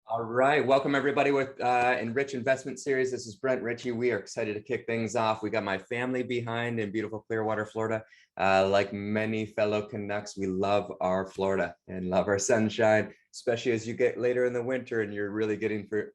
All right, welcome everybody with EnRitch Investment Series. This is Brent Ritchie. We are excited to kick things off. We got my family behind in beautiful Clearwater, Florida. Like many fellow Canucks, we love our Florida and love our sunshine, especially as you get later in the winter and you're really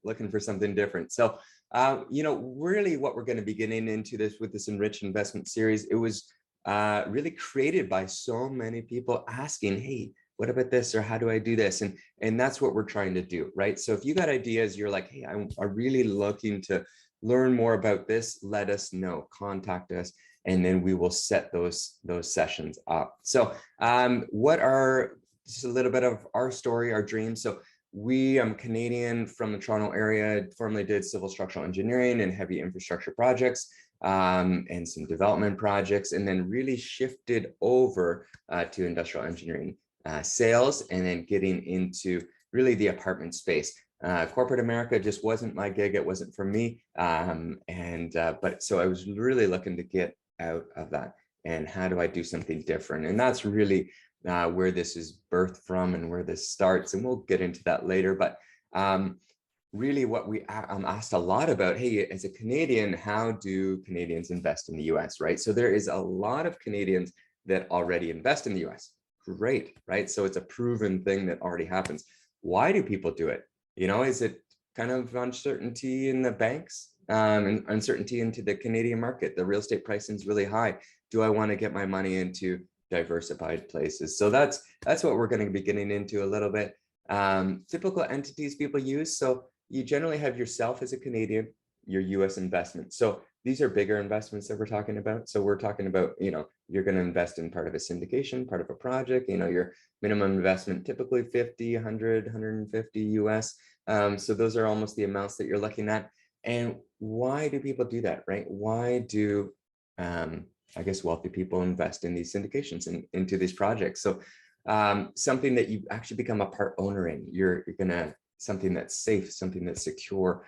looking for something different. So, really what we're going to be getting into with this EnRitch Investment Series, it was really created by so many people asking, hey, what about this, or how do I do this? And that's what we're trying to do, right? So if you got ideas, you're like, hey, I'm really looking to learn more about this, let us know, contact us, and then we will set those sessions up. So what are just a little bit of our story, our dreams? So I'm Canadian from the Toronto area, formerly did civil structural engineering and heavy infrastructure projects, and some development projects, and then really shifted over to industrial engineering, sales, and then getting into really the apartment space. Corporate America just wasn't my gig. It wasn't for me. But so I was really looking to get out of that. And how do I do something different? And that's really where this is birthed from and where this starts. And we'll get into that later. But really what I'm asked a lot about, hey, as a Canadian, how do Canadians invest in the US, right? So there is a lot of Canadians that already invest in the US. Great, right? So it's a proven thing that already happens. Why do people do it? Is it kind of uncertainty in the banks, and uncertainty into the Canadian market? The real estate pricing is really high. Do I want to get my money into diversified places? So that's what we're going to be getting into a little bit. Typical entities people use. So you generally have yourself as a Canadian, your US investment. So these are bigger investments that we're talking about. So we're talking about, you're going to invest in part of a syndication, part of a project, your minimum investment, typically 50, 100, 150 US. So those are almost the amounts that you're looking at. And why do people do that, right? Why do, I guess, wealthy people invest in these syndications and into these projects? So something that you actually become a part owner in, you're going to, something that's safe, something that's secure,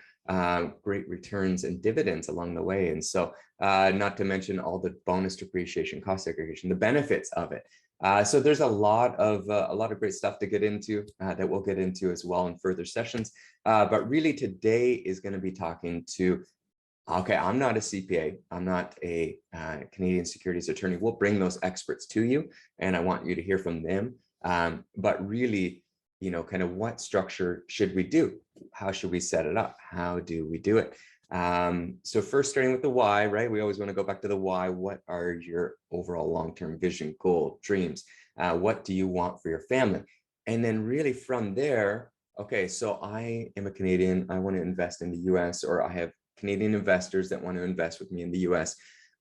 great returns and dividends along the way. And so not to mention all the bonus depreciation, cost segregation, the benefits of it. So there's a lot of great stuff to get into that we'll get into as well in further sessions. But really today is going to be talking to, okay, I'm not a CPA, I'm not a Canadian securities attorney. We'll bring those experts to you, and I want you to hear from them. But really, kind of what structure should we do? How should we set it up? How do we do it? So first, starting with the why, right? We always want to go back to the why. What are your overall long-term vision, goal, dreams? What do you want for your family? And then really from there, okay, so I am a Canadian, I want to invest in the US, or I have Canadian investors that want to invest with me in the US.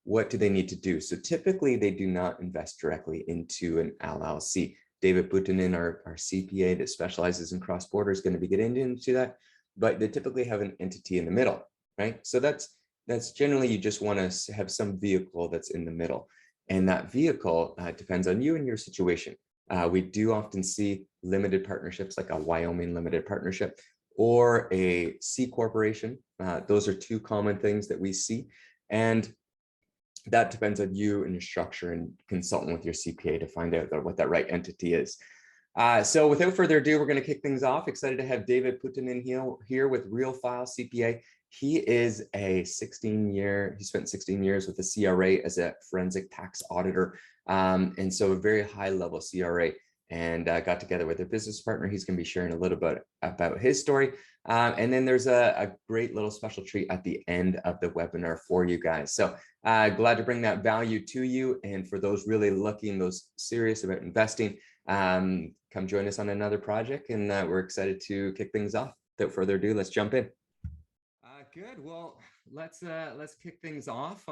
What do they need to do? So typically they do not invest directly into an LLC. David Butinen, our CPA that specializes in cross-border, is going to be getting into that, but they typically have an entity in the middle, right? So that's generally, you just want to have some vehicle that's in the middle, and that vehicle depends on you and your situation. We do often see limited partnerships, like a Wyoming limited partnership or a C corporation. Those are two common things that we see, and that depends on you and your structure, and consulting with your CPA to find out what that right entity is. So without further ado, we're going to kick things off. Excited to have David Putinen here with Real File CPA. He is he spent 16 years with the CRA as a forensic tax auditor. And so a very high level CRA, and got together with a business partner. He's going to be sharing a little bit about his story. And then there's a great little special treat at the end of the webinar for you guys. So glad to bring that value to you. And for those really looking, those serious about investing, come join us on another project, and we're excited to kick things off. Without further ado, let's jump in. Good. Well, let's kick things off.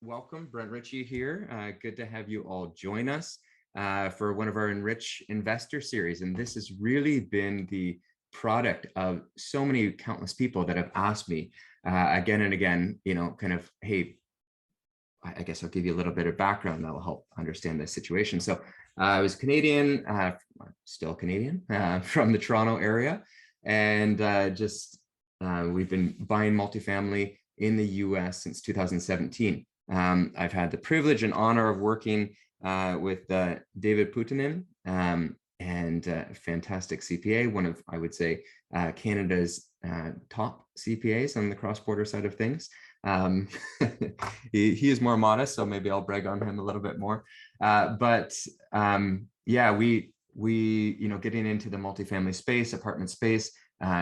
Welcome, Brent Ritchie here. Good to have you all join us for one of our EnRitch Investor Series. And this has really been the product of so many countless people that have asked me again and again, kind of, hey, I guess I'll give you a little bit of background that will help understand the situation. So I was Canadian, still Canadian, from the Toronto area, and we've been buying multifamily in the US since 2017. I've had the privilege and honor of working with David Putinen, and fantastic CPA, one of, I would say, Canada's top CPAs on the cross-border side of things. He is more modest, so maybe I'll brag on him a little bit more. Yeah, we getting into the multifamily space, apartment space,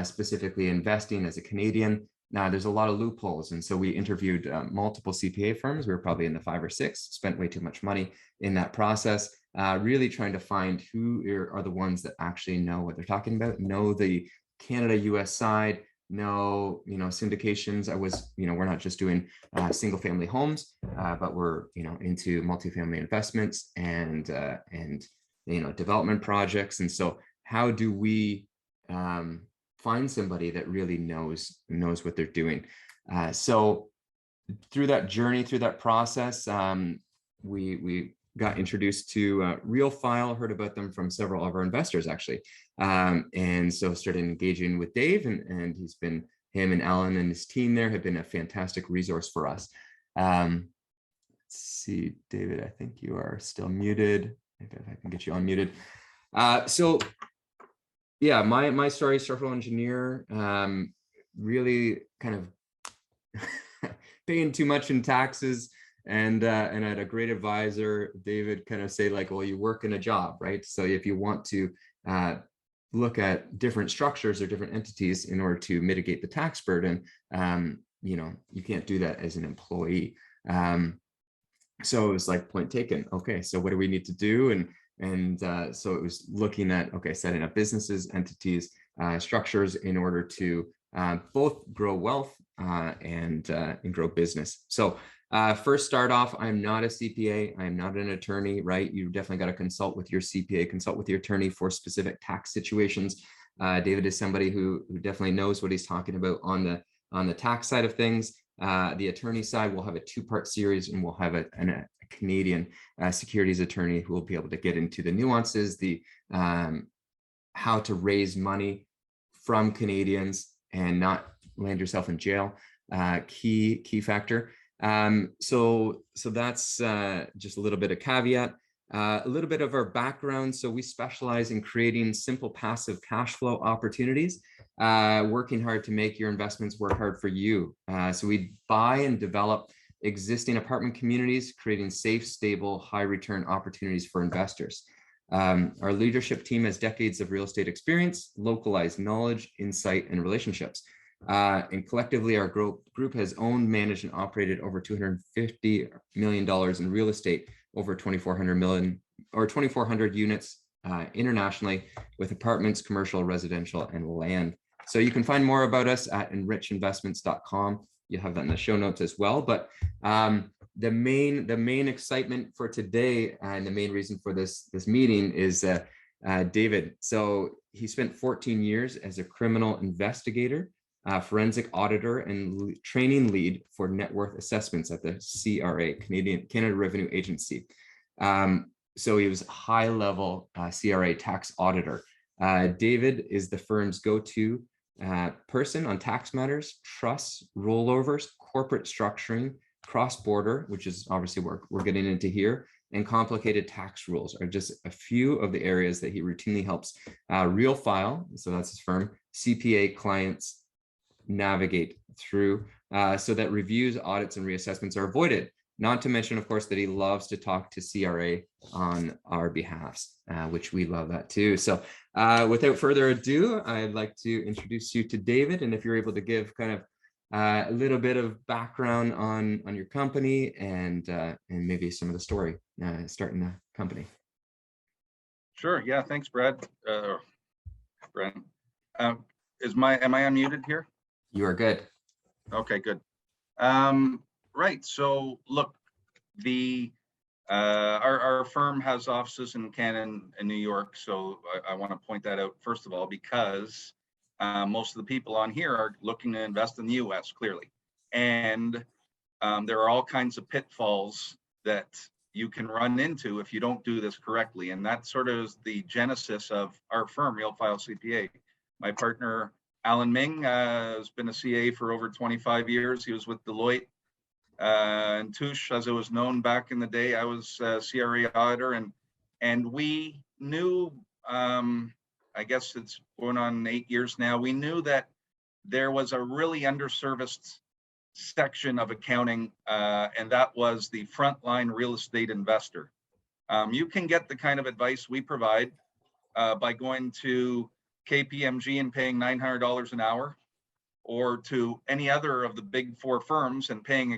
specifically investing as a Canadian. Now, there's a lot of loopholes, and so we interviewed multiple CPA firms. We were probably in the 5 or 6. Spent way too much money in that process. Really trying to find who are the ones that actually know what they're talking about, know the Canada-US side, know syndications. We're not just doing single family homes, but we're into multifamily investments and development projects. And so how do we find somebody that really knows what they're doing? So through that journey, through that process, we got introduced to RealFile, heard about them from several of our investors, actually. And so started engaging with Dave, and him and Alan and his team there have been a fantastic resource for us. Let's see, David, I think you are still muted. If I can get you unmuted. So yeah, my story, structural engineer, really kind of paying too much in taxes. And I had a great advisor, David, kind of say like, well, you work in a job, right? So if you want to look at different structures or different entities in order to mitigate the tax burden, you can't do that as an employee. So it was like, point taken. Okay, so what do we need to do? And so it was looking at, okay, setting up businesses, entities, structures in order to both grow wealth and grow business. So first start off, I'm not a CPA. I'm not an attorney, right? You definitely got to consult with your CPA, consult with your attorney for specific tax situations. David is somebody who definitely knows what he's talking about on the tax side of things. The attorney side, we'll have a 2-part series, and we'll have a Canadian securities attorney who will be able to get into the nuances, the how to raise money from Canadians and not land yourself in jail. Key factor. So that's just a little bit of caveat. A little bit of our background. So we specialize in creating simple passive cash flow opportunities, working hard to make your investments work hard for you. So we buy and develop existing apartment communities, creating safe, stable, high return opportunities for investors. Our leadership team has decades of real estate experience, localized knowledge, insight, and relationships. And collectively, our group has owned, managed, and operated over $250 million in real estate, over 2,400 units internationally, with apartments, commercial, residential, and land. So you can find more about us at enrichinvestments.com. You'll have that in the show notes as well. But the main excitement for today and the main reason for this meeting is David. So he spent 14 years as a criminal investigator, forensic auditor, and training lead for net worth assessments at the CRA, Canada Revenue Agency. So he was a high-level CRA tax auditor. David is the firm's go-to person on tax matters, trusts, rollovers, corporate structuring, cross-border, which is obviously what we're getting into here, and complicated tax rules are just a few of the areas that he routinely helps RealFile, so that's his firm, CPA clients navigate through so that reviews, audits, and reassessments are avoided. Not to mention, of course, that he loves to talk to CRA on our behalfs, which we love that too. So without further ado, I'd like to introduce you to David. And if you're able to give kind of a little bit of background on your company and maybe some of the story starting the company. Sure. Yeah. Thanks, Brad. Brad. Am I unmuted here? You are good. Okay, good. Right. So look, our firm has offices in Canada and New York. So I want to point that out first of all, because most of the people on here are looking to invest in the US, clearly. And there are all kinds of pitfalls that you can run into if you don't do this correctly. And that sort of is the genesis of our firm, RealFile CPA. My partner, Alan Ming, has been a CA for over 25 years. He was with Deloitte and Touche, as it was known back in the day. I was a CRA auditor, and we knew I guess it's going on 8 years now, we knew that there was a really underserviced section of accounting, and that was the frontline real estate investor. You can get the kind of advice we provide by going to KPMG and paying $900 an hour, or to any other of the big four firms and paying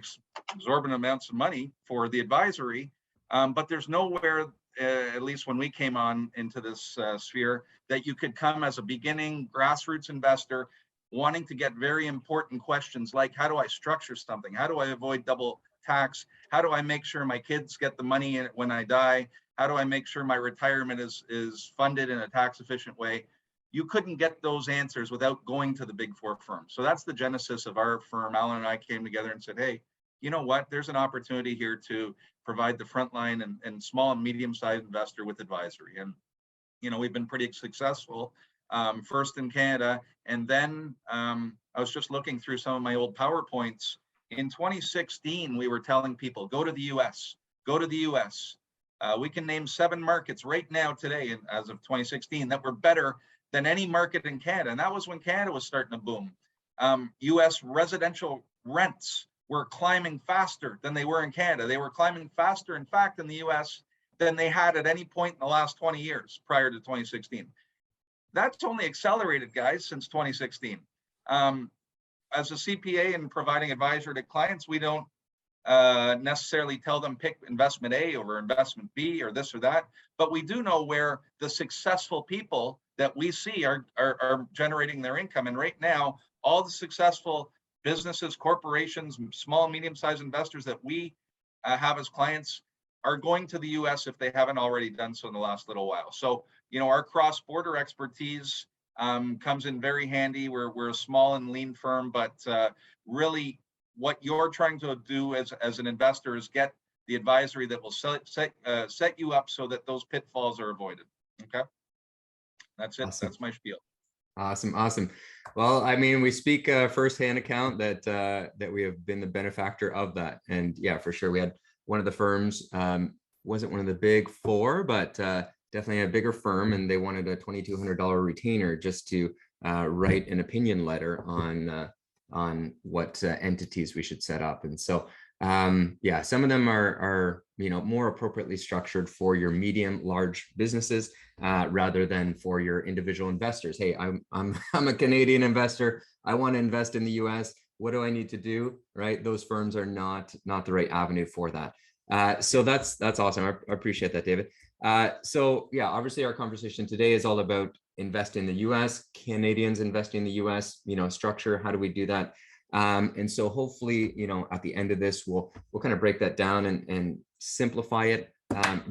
exorbitant amounts of money for the advisory. But there's nowhere, at least when we came on into this sphere, that you could come as a beginning grassroots investor wanting to get very important questions like, how do I structure something? How do I avoid double tax? How do I make sure my kids get the money when I die? How do I make sure my retirement is funded in a tax efficient way? You couldn't get those answers without going to the big four firms. So that's the genesis of our firm. Alan and I came together and said, hey, you know what? There's an opportunity here to provide the frontline and small and medium-sized investor with advisory. And, we've been pretty successful, first in Canada. And then I was just looking through some of my old PowerPoints. In 2016, we were telling people, go to the US, go to the US. We can name 7 markets right now today, as of 2016, that were better than any market in Canada. And that was when Canada was starting to boom. US residential rents were climbing faster than they were in Canada. They were climbing faster, in fact, in the US than they had at any point in the last 20 years prior to 2016. That's only accelerated, guys, since 2016. As a CPA and providing advisory to clients, we don't necessarily tell them pick investment A over investment B or this or that, but we do know where the successful people that we see are generating their income. And right now, all the successful businesses, corporations, small and medium-sized investors that we have as clients are going to the US if they haven't already done so in the last little while. So, our cross-border expertise comes in very handy. We're a small and lean firm, but really what you're trying to do as an investor is get the advisory that will set you up so that those pitfalls are avoided. Okay, that's it. Awesome. That's my spiel. Awesome. Well, I mean, we speak firsthand account that we have been the benefactor of that. And yeah, for sure, we had one of the firms, wasn't one of the big four, but definitely a bigger firm, and they wanted a $2,200 retainer just to write an opinion letter on what entities we should set up. And so, yeah, some of them are more appropriately structured for your medium, large businesses rather than for your individual investors. Hey, I'm a Canadian investor. I want to invest in the US. What do I need to do? Right? Those firms are not the right avenue for that. So that's awesome. I appreciate that, David. So yeah, obviously our conversation today is all about invest in the US, Canadians investing in the US, structure. How do we do that? And so hopefully, at the end of this, we'll kind of break that down and simplify it.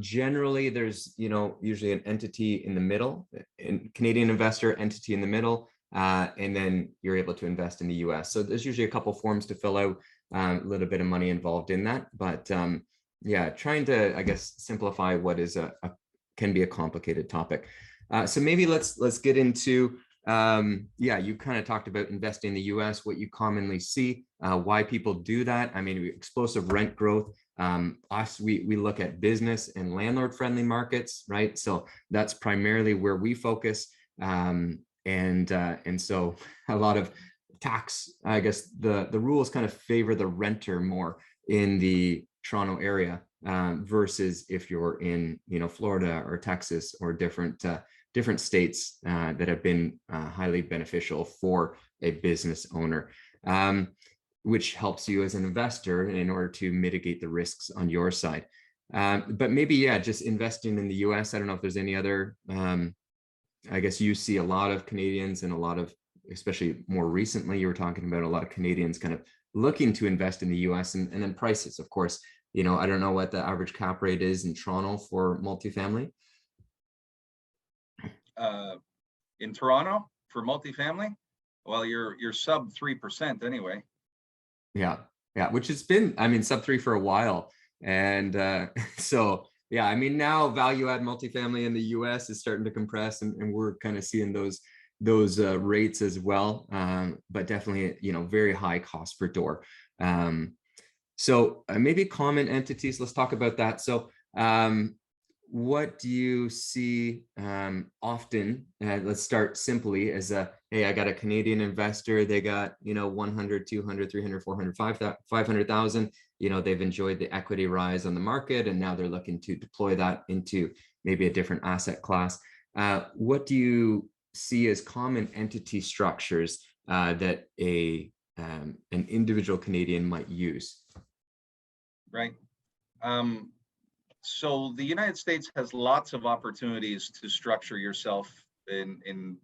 Generally, there's, usually an entity in the middle, a Canadian investor entity in the middle, and then you're able to invest in the US. So there's usually a couple forms to fill out, a little bit of money involved in that. But yeah, trying to, I guess, simplify what is can be a complicated topic. So maybe let's get into, yeah, you kind of talked about investing in the US, what you commonly see, why people do that. I mean, explosive rent growth. We look at business and landlord friendly markets, right? So that's primarily where we focus. And so a lot of tax, I guess the rules kind of favor the renter more in the Toronto area versus if you're in, Florida or Texas or different states that have been highly beneficial for a business owner, which helps you as an investor in order to mitigate the risks on your side. But maybe, yeah, just investing in the US. I don't know if there's any other, I guess you see a lot of Canadians and a lot of, especially more recently, you were talking about a lot of Canadians kind of looking to invest in the US and then prices, of course. I don't know what the average cap rate is in Toronto for multifamily. In Toronto for multifamily, well, you're sub 3% anyway. Yeah, which has been, I mean, sub 3 for a while. And so, yeah, I mean, now value add multifamily in the US is starting to compress, and we're kind of seeing those rates as well. But definitely, very high cost per door. So maybe common entities, let's talk about that. So what do you see often? Let's start simply as a, hey, I got a Canadian investor. They got, 100, 200, 300, 400, 500,000. They've enjoyed the equity rise on the market, and now they're looking to deploy that into maybe a different asset class. What do you see as common entity structures that an individual Canadian might use? Right. So the United States has lots of opportunities to structure yourself in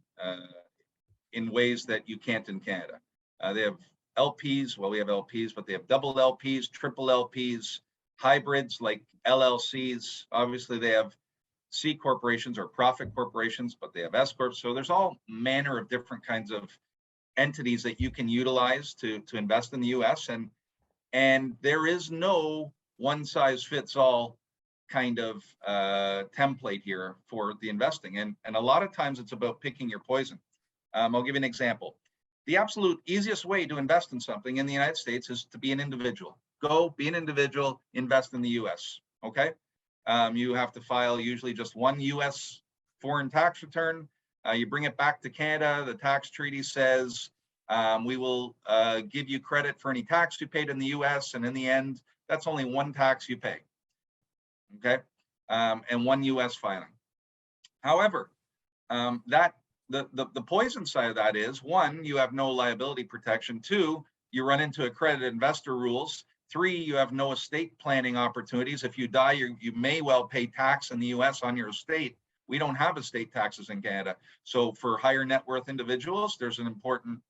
ways that you can't in Canada. They have LPs. Well, we have LPs, but they have double LPs, triple LPs, hybrids like LLCs. Obviously, they have C corporations or profit corporations, but they have S corps. So there's all manner of different kinds of entities that you can utilize to invest in the U.S. And there is no one size fits all kind of template here for the investing. And a lot of times it's about picking your poison. I'll give you an example. The absolute easiest way to invest in something in the United States is to be an individual. Go be an individual, invest in the US, okay? You have to file usually just one US foreign tax return. You bring it back to Canada. The tax treaty says we will give you credit for any tax you paid in the US, and in the end, that's only one tax you pay, okay? And one US filing. However, the poison side of that is, one, you have no liability protection. Two, you run into accredited investor rules. Three, you have no estate planning opportunities. If you die, you may well pay tax in the US on your estate. We don't have estate taxes in Canada. So for higher net worth individuals, there's an important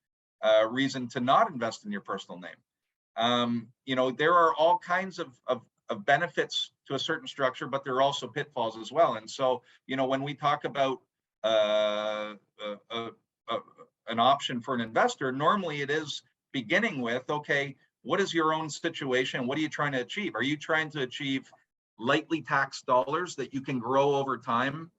reason to not invest in your personal name. There are all kinds of benefits to a certain structure, but there are also pitfalls as well. And so, when we talk about an option for an investor, normally it is beginning with, okay, what is your own situation? What are you trying to achieve? Are you trying to achieve lightly taxed dollars that you can grow over time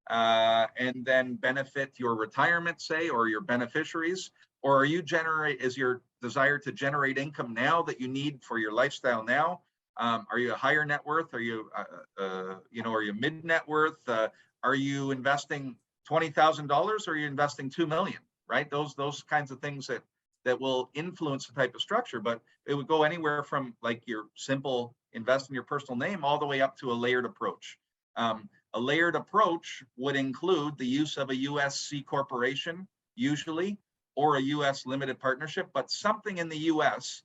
and then benefit your retirement, say, or your beneficiaries? Or is your desire to generate income now that you need for your lifestyle now? Are you a higher net worth? Are you, are you mid net worth? Are you investing $20,000 or are you investing $2 million? Right? Those kinds of things that will influence the type of structure, but it would go anywhere from like your simple invest in your personal name all the way up to a layered approach. A layered approach would include the use of a US C corporation, usually, or a US limited partnership, but something in the US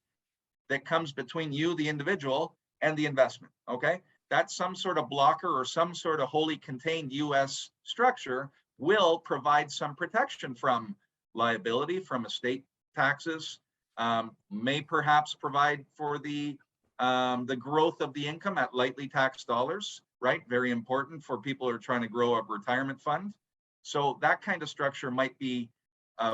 that comes between you, the individual, and the investment, okay? That's some sort of blocker or some sort of wholly contained US structure will provide some protection from liability, from estate taxes, may perhaps provide for the growth of the income at lightly taxed dollars, right? Very important for people who are trying to grow a retirement fund. So that kind of structure might be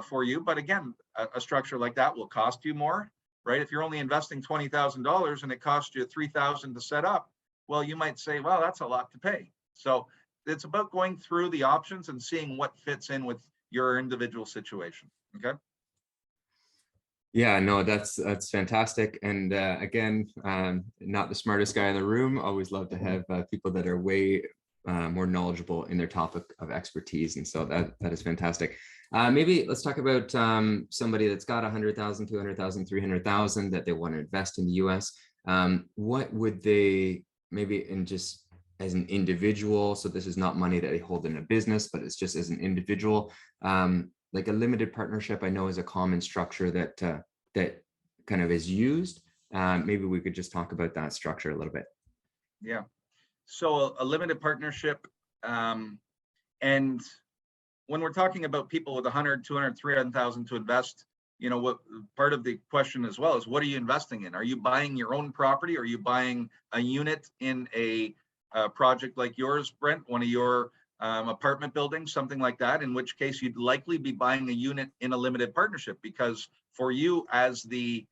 for you. But again, a structure like that will cost you more, right? If you're only investing $20,000 and it costs you $3,000 to set up, well, you might say, well, that's a lot to pay. So it's about going through the options and seeing what fits in with your individual situation. Okay. Yeah, no, that's fantastic. And again, not the smartest guy in the room. Always love to have people that are way more knowledgeable in their topic of expertise. And so that is fantastic. Maybe let's talk about somebody that's got 100,000, 200,000, 300,000 that they want to invest in the US. What would they, maybe in just as an individual, so this is not money that they hold in a business, but it's just as an individual, like a limited partnership, I know is a common structure that that kind of is used. Maybe we could just talk about that structure a little bit. Yeah. So a limited partnership, and when we're talking about people with 100, 200, 300,000 to invest, what part of the question as well is, what are you investing in? Are you buying your own property? Are you buying a unit in a project like yours, Brent, one of your apartment buildings, something like that, in which case you'd likely be buying a unit in a limited partnership, because for you as the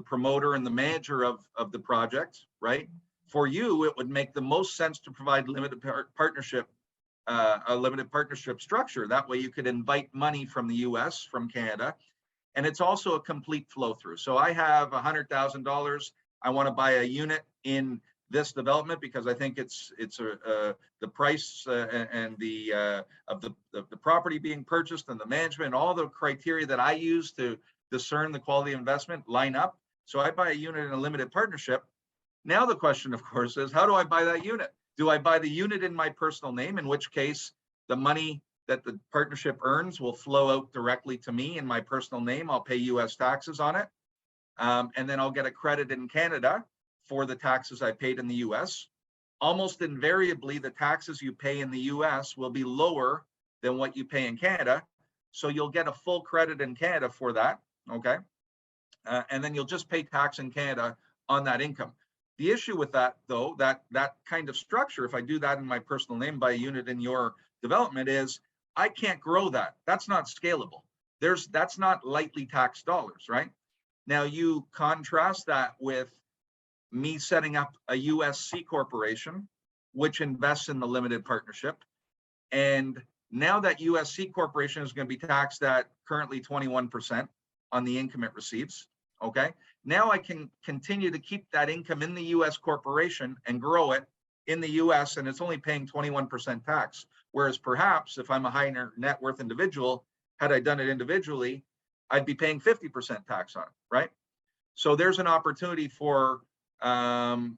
promoter and the manager of the project, right? For you, it would make the most sense to provide limited partnership, a limited partnership structure. That way you could invite money from the US, from Canada, and it's also a complete flow through. So I have $100,000. I want to buy a unit in this development because I think it's the price and the of the property being purchased and the management, all the criteria that I use to discern the quality of investment line up. So I buy a unit in a limited partnership. Now the question, of course, is how do I buy that unit? Do I buy the unit in my personal name, in which case the money that the partnership earns will flow out directly to me in my personal name? I'll pay US taxes on it. And then I'll get a credit in Canada for the taxes I paid in the US. Almost invariably, the taxes you pay in the US will be lower than what you pay in Canada. So you'll get a full credit in Canada for that, okay? And then you'll just pay tax in Canada on that income. The issue with that, though, that kind of structure, if I do that in my personal name, buy a unit in your development, is I can't grow that. That's not scalable. That's not lightly taxed dollars, right? Now you contrast that with me setting up a US C corporation, which invests in the limited partnership. And now that US C corporation is going to be taxed at currently 21% on the income it receives. Okay. Now I can continue to keep that income in the US corporation and grow it in the US, and it's only paying 21% tax. Whereas perhaps if I'm a high net worth individual, had I done it individually, I'd be paying 50% tax on it, right? So there's an opportunity for growing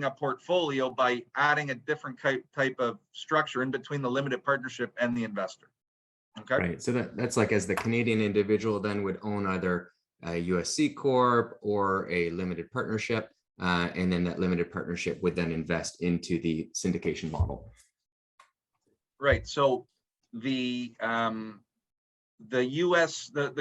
a portfolio by adding a different type of structure in between the limited partnership and the investor. Okay. Right. So that's like, as the Canadian individual then would own either a USC Corp or a limited partnership, and then that limited partnership would then invest into the syndication model. Right. So the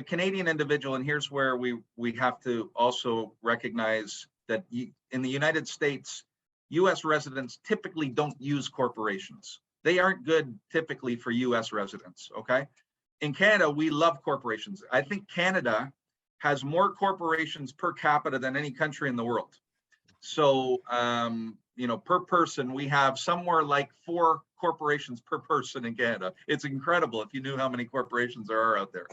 Canadian individual, and here's where we have to also recognize that in the United States, US residents typically don't use corporations. They aren't good typically for US residents, okay? In Canada, we love corporations. I think Canada has more corporations per capita than any country in the world. So, per person, we have somewhere like 4 corporations per person in Canada. It's incredible if you knew how many corporations there are out there.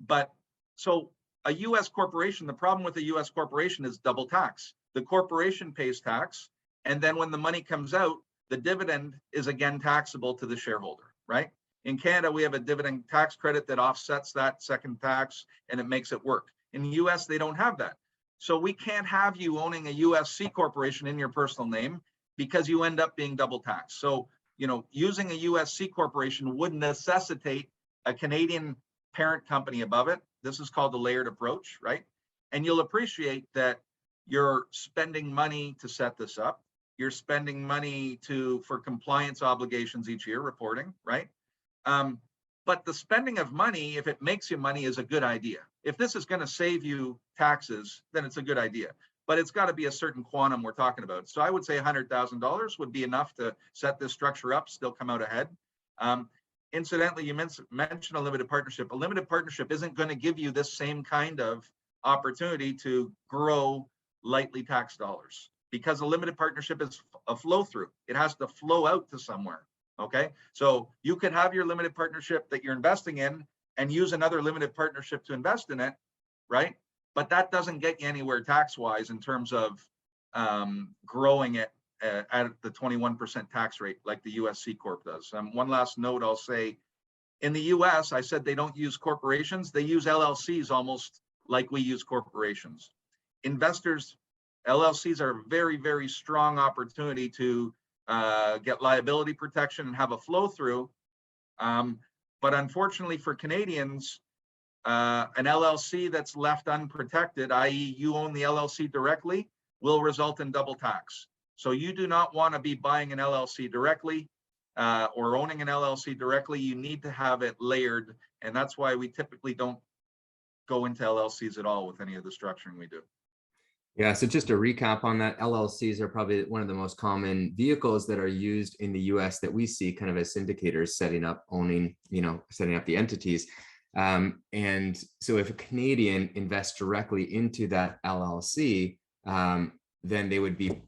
But so a US corporation, the problem with a US corporation is double tax. The corporation pays tax, and then when the money comes out, the dividend is again taxable to the shareholder, right? In Canada, we have a dividend tax credit that offsets that second tax, and it makes it work. In the US, they don't have that. So we can't have you owning a USC corporation in your personal name because you end up being double taxed. So, using a USC corporation would necessitate a Canadian parent company above it. This is called the layered approach, right? And you'll appreciate that you're spending money to set this up. You're spending money for compliance obligations each year, reporting, right? But the spending of money, if it makes you money, is a good idea. If this is going to save you taxes, then it's a good idea. But it's got to be a certain quantum we're talking about. So I would say $100,000 would be enough to set this structure up, still come out ahead. Incidentally, you mentioned a limited partnership. A limited partnership isn't going to give you this same kind of opportunity to grow lightly taxed dollars, because a limited partnership is a flow through. It has to flow out to somewhere. Okay, so you could have your limited partnership that you're investing in and use another limited partnership to invest in it, right? But that doesn't get you anywhere tax-wise in terms of growing it at the 21% tax rate like the USC Corp does. One last note I'll say, in the US, I said they don't use corporations. They use LLCs almost like we use corporations. Investors, LLCs are a very, very strong opportunity to get liability protection and have a flow through. But unfortunately for Canadians, an LLC that's left unprotected, i.e. you own the LLC directly, will result in double tax. So you do not want to be buying an LLC directly or owning an LLC directly. You need to have it layered. And that's why we typically don't go into LLCs at all with any of the structuring we do. Yeah, so just to recap on that, LLCs are probably one of the most common vehicles that are used in the US that we see kind of as syndicators setting up, owning, setting up the entities. And so if a Canadian invests directly into that LLC, then they would be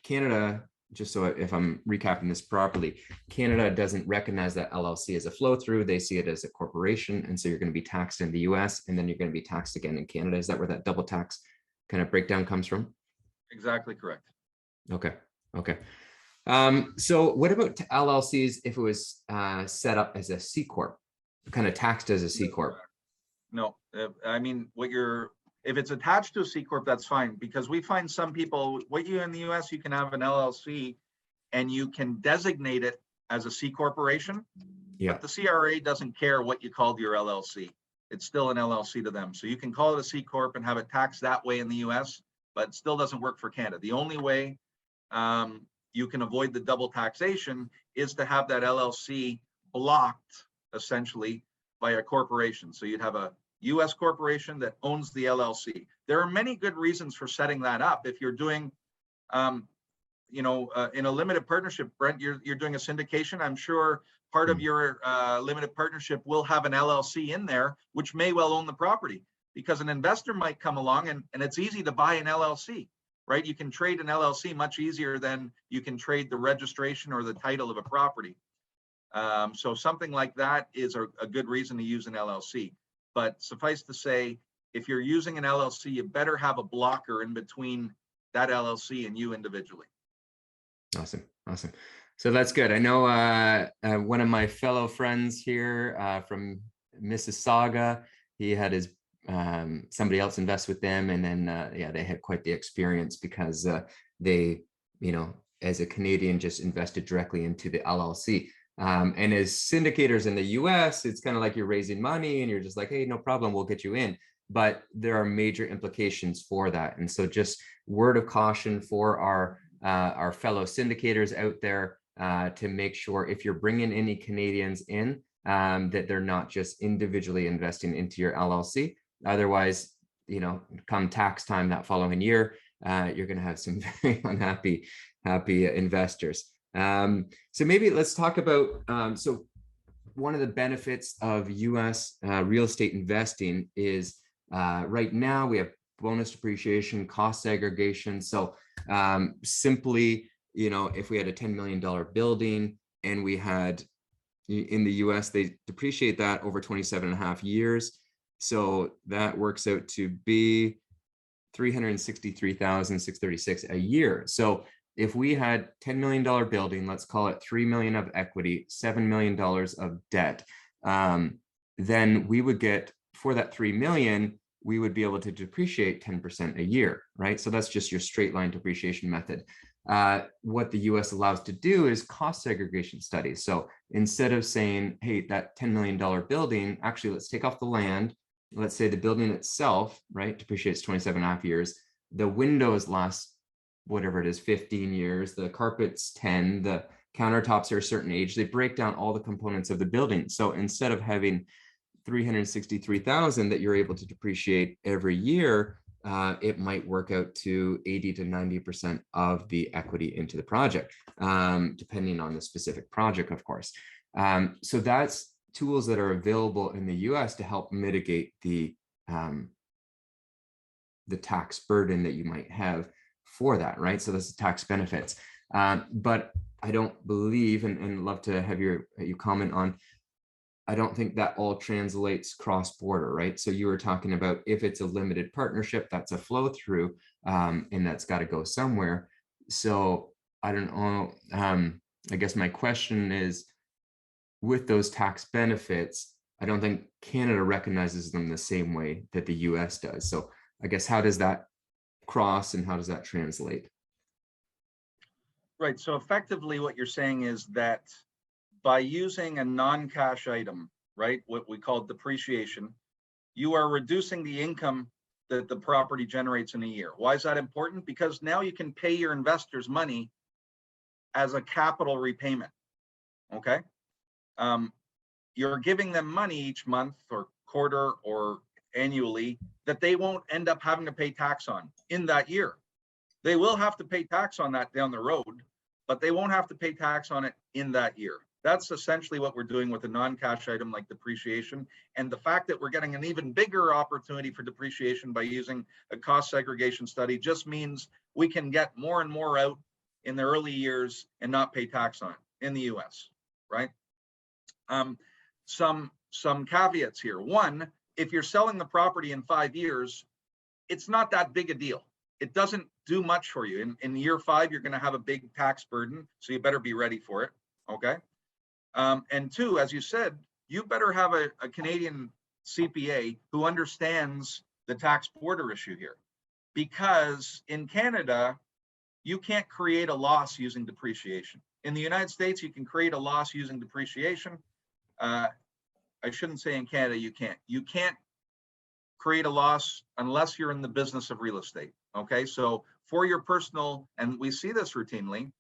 Canada, just so if I'm recapping this properly, Canada doesn't recognize that LLC as a flow through. They see it as a corporation. And so you're going to be taxed in the US, and then you're going to be taxed again in Canada. Is that where that double tax kind of breakdown comes from? Exactly correct. Okay. Okay. So what about LLCs if it was set up as a C Corp, kind of taxed as a C Corp? No, I mean, if it's attached to a C Corp, that's fine, because we find some people, in the US, you can have an LLC and you can designate it as a C corporation, Yeah. but the CRA doesn't care what you called your LLC. It's still an LLC to them. So you can call it a C Corp and have it taxed that way in the US, but it still doesn't work for Canada. The only way you can avoid the double taxation is to have that LLC blocked essentially by a corporation. So you'd have a US corporation that owns the LLC. There are many good reasons for setting that up. If you're doing, in a limited partnership, Brent, you're doing a syndication. I'm sure part of your limited partnership will have an LLC in there, which may well own the property, because an investor might come along and it's easy to buy an LLC, right? You can trade an LLC much easier than you can trade the registration or the title of a property. So something like that is a good reason to use an LLC. But suffice to say, if you're using an LLC, you better have a blocker in between that LLC and you individually. Awesome. Awesome. So that's good. I know one of my fellow friends here from Mississauga, he had his somebody else invest with them, and then yeah, they had quite the experience because they, as a Canadian, just invested directly into the LLC. And as syndicators in the US, it's kind of like you're raising money and you're just like, hey, no problem, we'll get you in. But there are major implications for that. And so just word of caution for our fellow syndicators out there to make sure if you're bringing any Canadians in, that they're not just individually investing into your LLC. Otherwise, come tax time that following year, you're going to have some very unhappy investors. So maybe let's talk about, so one of the benefits of US real estate investing is right now we have bonus depreciation, cost segregation. So simply, if we had a $10 million building and we had in the US, they depreciate that over 27 and a half years. So that works out to be $363,636 a year. So if we had $10 million building, let's call it $3 million of equity, $7 million of debt, then we would get, for that $3 million, we would be able to depreciate 10% a year, right? So that's just your straight line depreciation method. What the US allows to do is cost segregation studies. So instead of saying, hey, that $10 million building, actually, let's take off the land. Let's say the building itself, right, depreciates 27 and a half years. The windows last, whatever it is, 15 years. The carpets 10, the countertops are a certain age. They break down all the components of the building. So instead of having 363,000 that you're able to depreciate every year, it might work out to 80 to 90% of the equity into the project, depending on the specific project, of course. So that's tools that are available in the US to help mitigate the tax burden that you might have for that, right? So that's the tax benefits. But I don't believe, and love to have you comment on, I don't think that all translates cross-border, right? So you were talking about if it's a limited partnership, that's a flow through, and that's got to go somewhere. So I don't know. I guess my question is, with those tax benefits, I don't think Canada recognizes them the same way that the US does. So I guess how does that cross and how does that translate? Right. So effectively what you're saying is that by using a non-cash item, right, what we call depreciation, you are reducing the income that the property generates in a year. Why is that important? Because now you can pay your investors money as a capital repayment, okay? You're giving them money each month or quarter or annually that they won't end up having to pay tax on in that year. They will have to pay tax on that down the road, but they won't have to pay tax on it in that year. That's essentially what we're doing with a non-cash item like depreciation. And the fact that we're getting an even bigger opportunity for depreciation by using a cost segregation study just means we can get more and more out in the early years and not pay tax on it in the US, right? Some caveats here. One, if you're selling the property in 5 years, it's not that big a deal. it doesn't do much for you. In year 5, you're going to have a big tax burden, so you better be ready for it. Okay. And 2, as you said, you better have a Canadian CPA who understands the tax border issue here, because in Canada, you can't create a loss using depreciation. In the United States, you can create a loss using depreciation. I shouldn't say in Canada you can't. You can't create a loss unless you're in the business of real estate. Okay, so for your personal, and we see this routinely,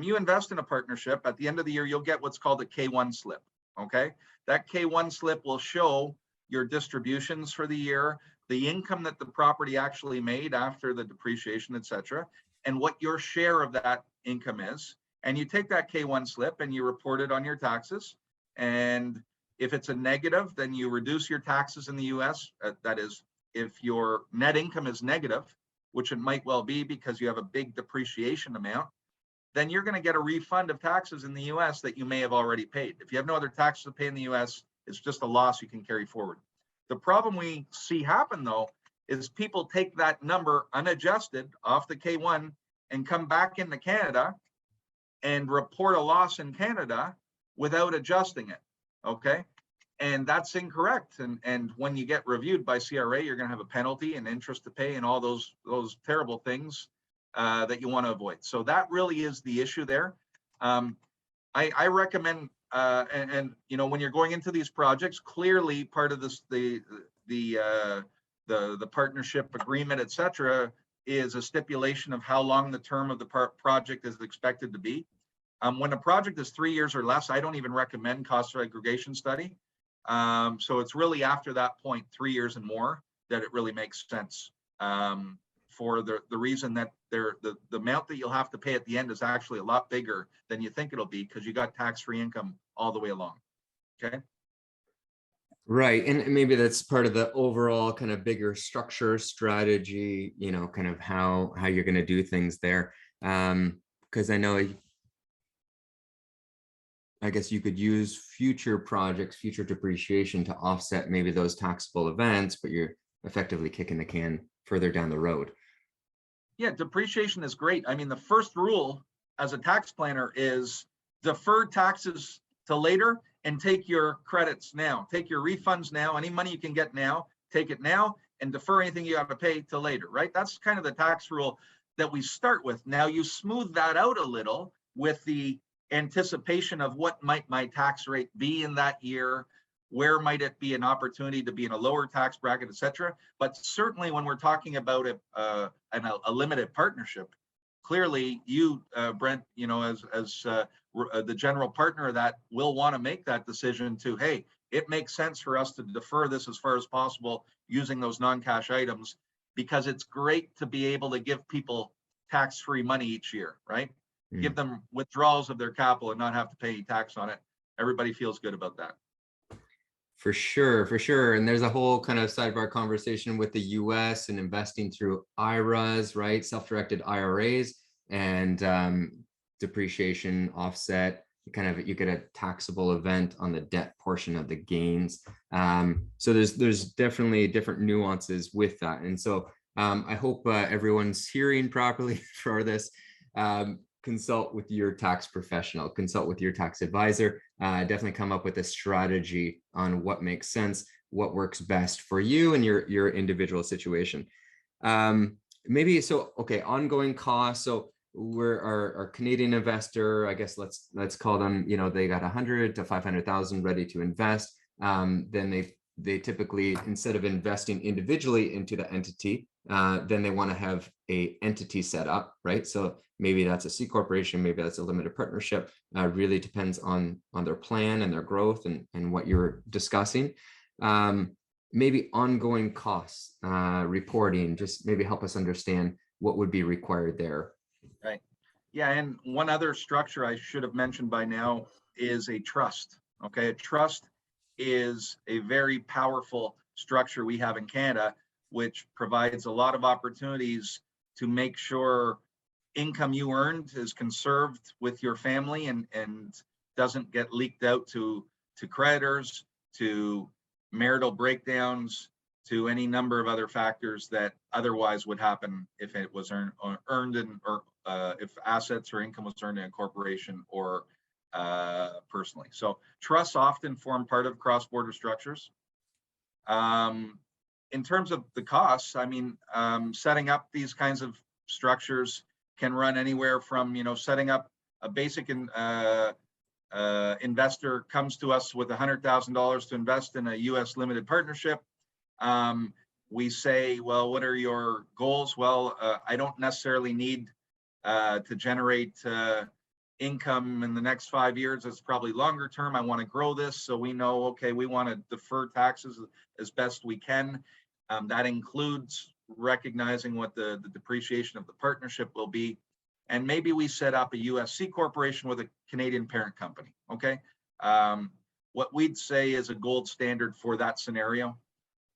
you invest in a partnership. At the end of the year, you'll get what's called a K1 slip. Okay, that K1 slip will show your distributions for the year, the income that the property actually made after the depreciation, etc., and what your share of that income is. And you take that K1 slip and you report it on your taxes. And if it's a negative, then you reduce your taxes in the US. That is, if your net income is negative, which it might well be because you have a big depreciation amount, then you're going to get a refund of taxes in the US that you may have already paid. If you have no other taxes to pay in the US, it's just a loss you can carry forward. The problem we see happen, though, is people take that number unadjusted off the K1 and come back into Canada and report a loss in Canada without adjusting it. Okay. And that's incorrect. And when you get reviewed by CRA, you're going to have a penalty and interest to pay and all those terrible things that you want to avoid. So that really is the issue there. I recommend, and you know, when you're going into these projects, clearly part of this, the partnership agreement, etc., is a stipulation of how long the term of the project is expected to be. When a project is 3 years or less, I don't even recommend cost aggregation study. So it's really after that point, 3 years and more, that it really makes sense. For the reason that the amount that you'll have to pay at the end is actually a lot bigger than you think it'll be, because you got tax-free income all the way along. Okay. Right. And maybe that's part of the overall kind of bigger structure strategy, you know, kind of how you're going to do things there. Because I know, I guess you could use future projects, future depreciation to offset maybe those taxable events, but you're effectively kicking the can further down the road. Yeah, depreciation is great. I mean, the first rule as a tax planner is defer taxes to later and take your credits now. Take your refunds now. Any money you can get now, take it now, and defer anything you have to pay till later, right? That's kind of the tax rule that we start with. Now you smooth that out a little with the anticipation of what might my tax rate be in that year, where might it be an opportunity to be in a lower tax bracket, etc. But certainly when we're talking about a limited partnership, clearly you, Brent, you know, as the general partner of that, will want to make that decision to, hey, it makes sense for us to defer this as far as possible using those non-cash items, because it's great to be able to give people tax-free money each year, right? Give them withdrawals of their capital and not have to pay any tax on it. Everybody feels good about that. For sure, for sure. And there's a whole kind of sidebar conversation with the US and investing through IRAs, right? Self-directed IRAs and depreciation offset. You get a taxable event on the debt portion of the gains. So there's definitely different nuances with that. And so I hope everyone's hearing properly for this. Consult with your tax professional, consult with your tax advisor, definitely come up with a strategy on what makes sense, what works best for you and your individual situation. Maybe, so, okay, ongoing costs. So we're our Canadian investor, I guess let's call them, you know, they got 100 to 500,000 ready to invest. Then they typically, instead of investing individually into the entity, then they want to have a entity set up, right? So maybe that's a C corporation, maybe that's a limited partnership. Really depends on their plan and their growth and what you're discussing. Maybe ongoing costs, reporting, just maybe help us understand what would be required there. Right. Yeah, and one other structure I should have mentioned by now is a trust. Okay, a trust is a very powerful structure we have in Canada, which provides a lot of opportunities to make sure income you earned is conserved with your family and doesn't get leaked out to creditors, to marital breakdowns, to any number of other factors that otherwise would happen if it was earned in, or if assets or income was earned in a corporation or personally. So trusts often form part of cross-border structures. In terms of the costs, I mean, setting up these kinds of structures can run anywhere from, setting up a basic investor comes to us with $100,000 to invest in a U.S. limited partnership. We say, well, what are your goals? Well, I don't necessarily need to generate income in the next 5 years. It's probably longer term. I want to grow this. So we know, okay, we want to defer taxes as best we can. That includes recognizing what the depreciation of the partnership will be. And maybe we set up a USC corporation with a Canadian parent company, okay? What we'd say is a gold standard for that scenario.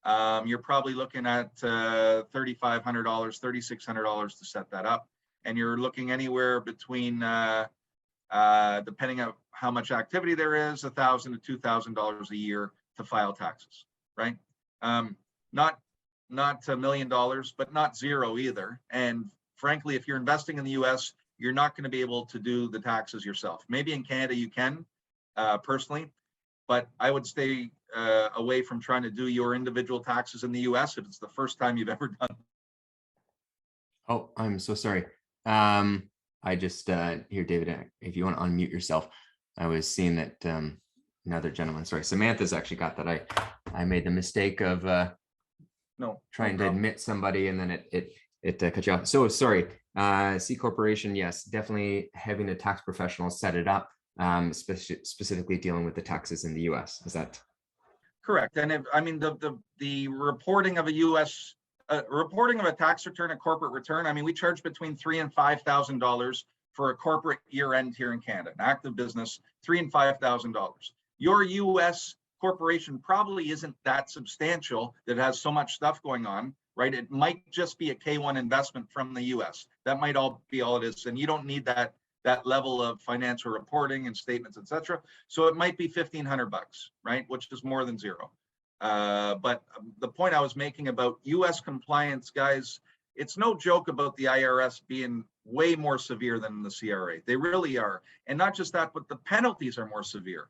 You're probably looking at $3,500, $3,600 to set that up. And you're looking anywhere between, depending on how much activity there is, $1,000 to $2,000 a year to file taxes, right? Not $1 million, but not zero either. And frankly, if you're investing in the US, you're not going to be able to do the taxes yourself. Maybe in Canada you can, personally, but I would stay away from trying to do your individual taxes in the US if it's the first time you've ever done. Oh, I'm so sorry. I just here, David, if you want to unmute yourself, I was seeing that another gentleman, sorry, Samantha's actually got that. I made the mistake of trying to admit somebody and then it cut you off. So sorry. C corporation, yes, definitely having a tax professional set it up, specifically dealing with the taxes in the US. Is that correct? And the reporting of a US reporting of a tax return, a corporate return, I mean, we charge between $3,000 and $5,000 for a corporate year end here in Canada, an active business, $3,000 and $5,000. Your US corporation probably isn't that substantial that has so much stuff going on, right? It might just be a K1 investment from the US. That might all be all it is. And you don't need that level of financial reporting and statements, etc. So it might be $1,500, right? Which is more than zero. But the point I was making about US compliance, guys, it's no joke about the IRS being way more severe than the CRA. They really are. And not just that, but the penalties are more severe.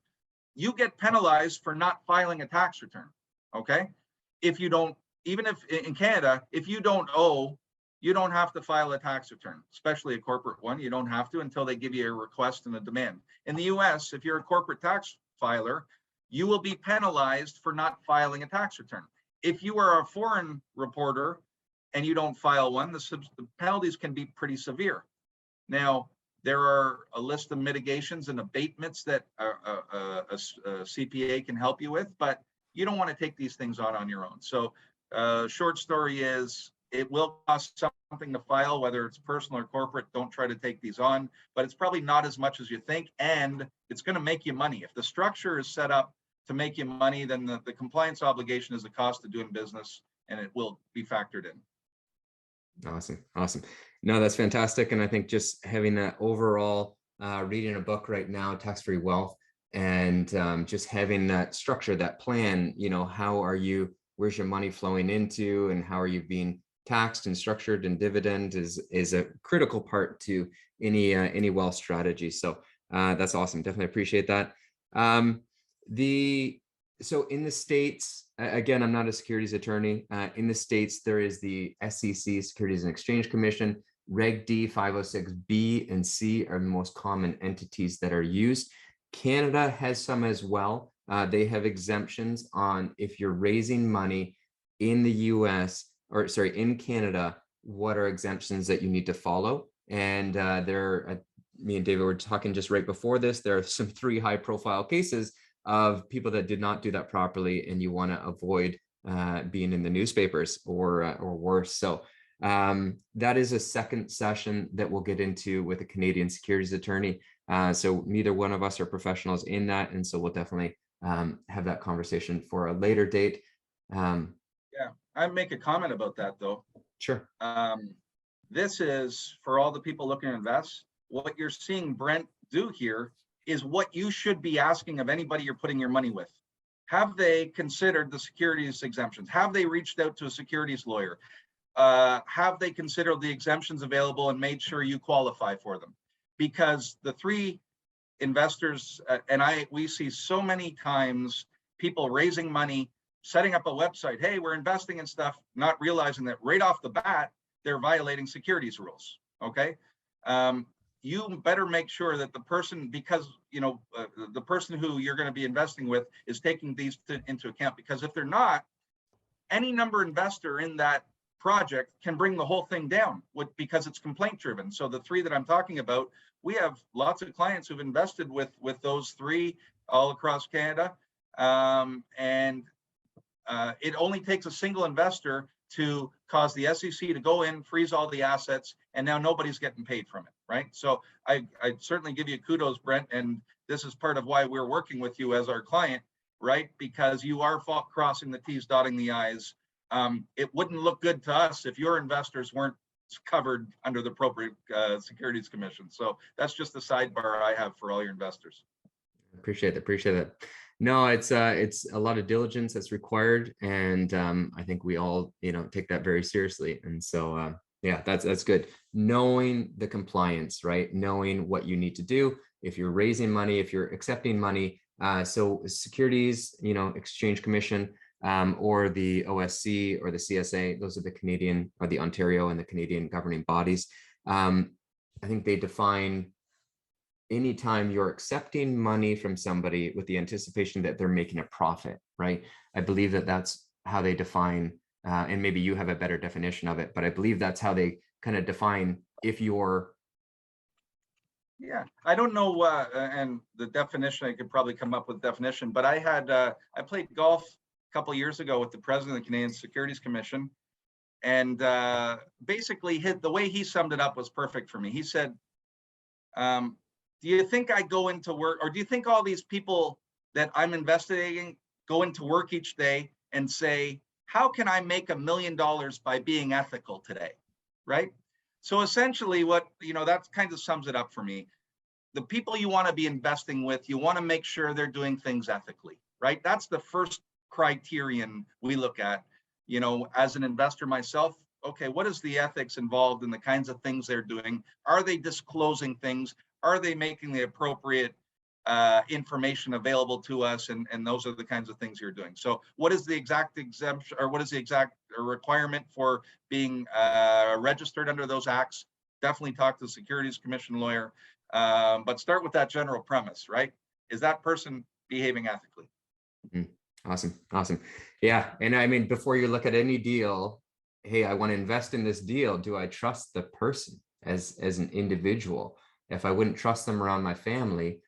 You get penalized for not filing a tax return, okay? If you don't, even if in Canada, if you don't owe, you don't have to file a tax return, especially a corporate one. You don't have to until they give you a request and a demand. In the US, if you're a corporate tax filer, you will be penalized for not filing a tax return. If you are a foreign reporter and you don't file one, the penalties can be pretty severe. Now, there are a list of mitigations and abatements that a CPA can help you with, but you don't want to take these things on your own. So short story is, it will cost something to file, whether it's personal or corporate. Don't try to take these on, but it's probably not as much as you think, and it's going to make you money. If the structure is set up to make you money, then the compliance obligation is the cost of doing business, and it will be factored in. Awesome. No, that's fantastic. And I think just having that overall, reading a book right now, Tax-Free Wealth, and just having that structure, that plan, where's your money flowing into, and how are you being taxed and structured, and dividend is a critical part to any wealth strategy. So that's awesome. Definitely appreciate that. So in the States, again, I'm not a securities attorney. In the States, there is the SEC, Securities and Exchange Commission. Reg D, 506B and C are the most common entities that are used. Canada has some as well. They have exemptions on if you're raising money in the US, in Canada, what are exemptions that you need to follow. And me and David were talking just right before this, there are some 3 high profile cases of people that did not do that properly, and you want to avoid being in the newspapers or worse. So that is a second session that we'll get into with a Canadian securities attorney. So neither one of us are professionals in that, and so we'll definitely have that conversation for a later date. Yeah, I'd make a comment about that though. Sure. This is for all the people looking to invest. What you're seeing Brent do here is what you should be asking of anybody you're putting your money with. Have they considered the securities exemptions? Have they reached out to a securities lawyer? Have they considered the exemptions available and made sure you qualify for them? Because the three investors, we see so many times people raising money, setting up a website, hey, we're investing in stuff, not realizing that right off the bat, they're violating securities rules, okay? You better make sure that the person, because the person who you're going to be investing with is taking these into account, because if they're not, any number investor in that project can bring the whole thing down because it's complaint driven. So the three that I'm talking about, we have lots of clients who've invested with those three all across Canada. It only takes a single investor to cause the SEC to go in, freeze all the assets, and now nobody's getting paid from it, right? So I certainly give you kudos, Brent, and this is part of why we're working with you as our client, right? Because you are crossing the T's, dotting the I's. It wouldn't look good to us if your investors weren't covered under the appropriate securities commission. So that's just the sidebar I have for all your investors. Appreciate it. No, it's a lot of diligence that's required, and I think we all take that very seriously. And so yeah, that's good. Knowing the compliance, right? Knowing what you need to do if you're raising money, if you're accepting money. So Securities, Exchange Commission, or the OSC or the CSA, those are the Canadian, or the Ontario and the Canadian governing bodies. I think they define anytime you're accepting money from somebody with the anticipation that they're making a profit, right? I believe that that's how they define, and maybe you have a better definition of it, but I believe that's how they kind of define if you're. Yeah, I don't know, and the definition, I could probably come up with definition, but I played golf a couple of years ago with the president of the Canadian Securities Commission, and basically the way he summed it up was perfect for me. He said, do you think I go into work, or do you think all these people that I'm investigating go into work each day and say, how can I make $1 million by being ethical today, right? So essentially that kind of sums it up for me. The people you want to be investing with, you want to make sure they're doing things ethically, right? That's the first criterion we look at, as an investor myself. Okay, what is the ethics involved in the kinds of things they're doing? Are they disclosing things? Are they making the appropriate information available to us? And those are the kinds of things you're doing. So what is the exact exemption, or what is the exact requirement for being registered under those acts? Definitely talk to the Securities Commission lawyer, but start with that general premise, right? Is that person behaving ethically? Awesome. Yeah, and I mean, before you look at any deal, hey, I want to invest in this deal. Do I trust the person as an individual? If I wouldn't trust them around my family,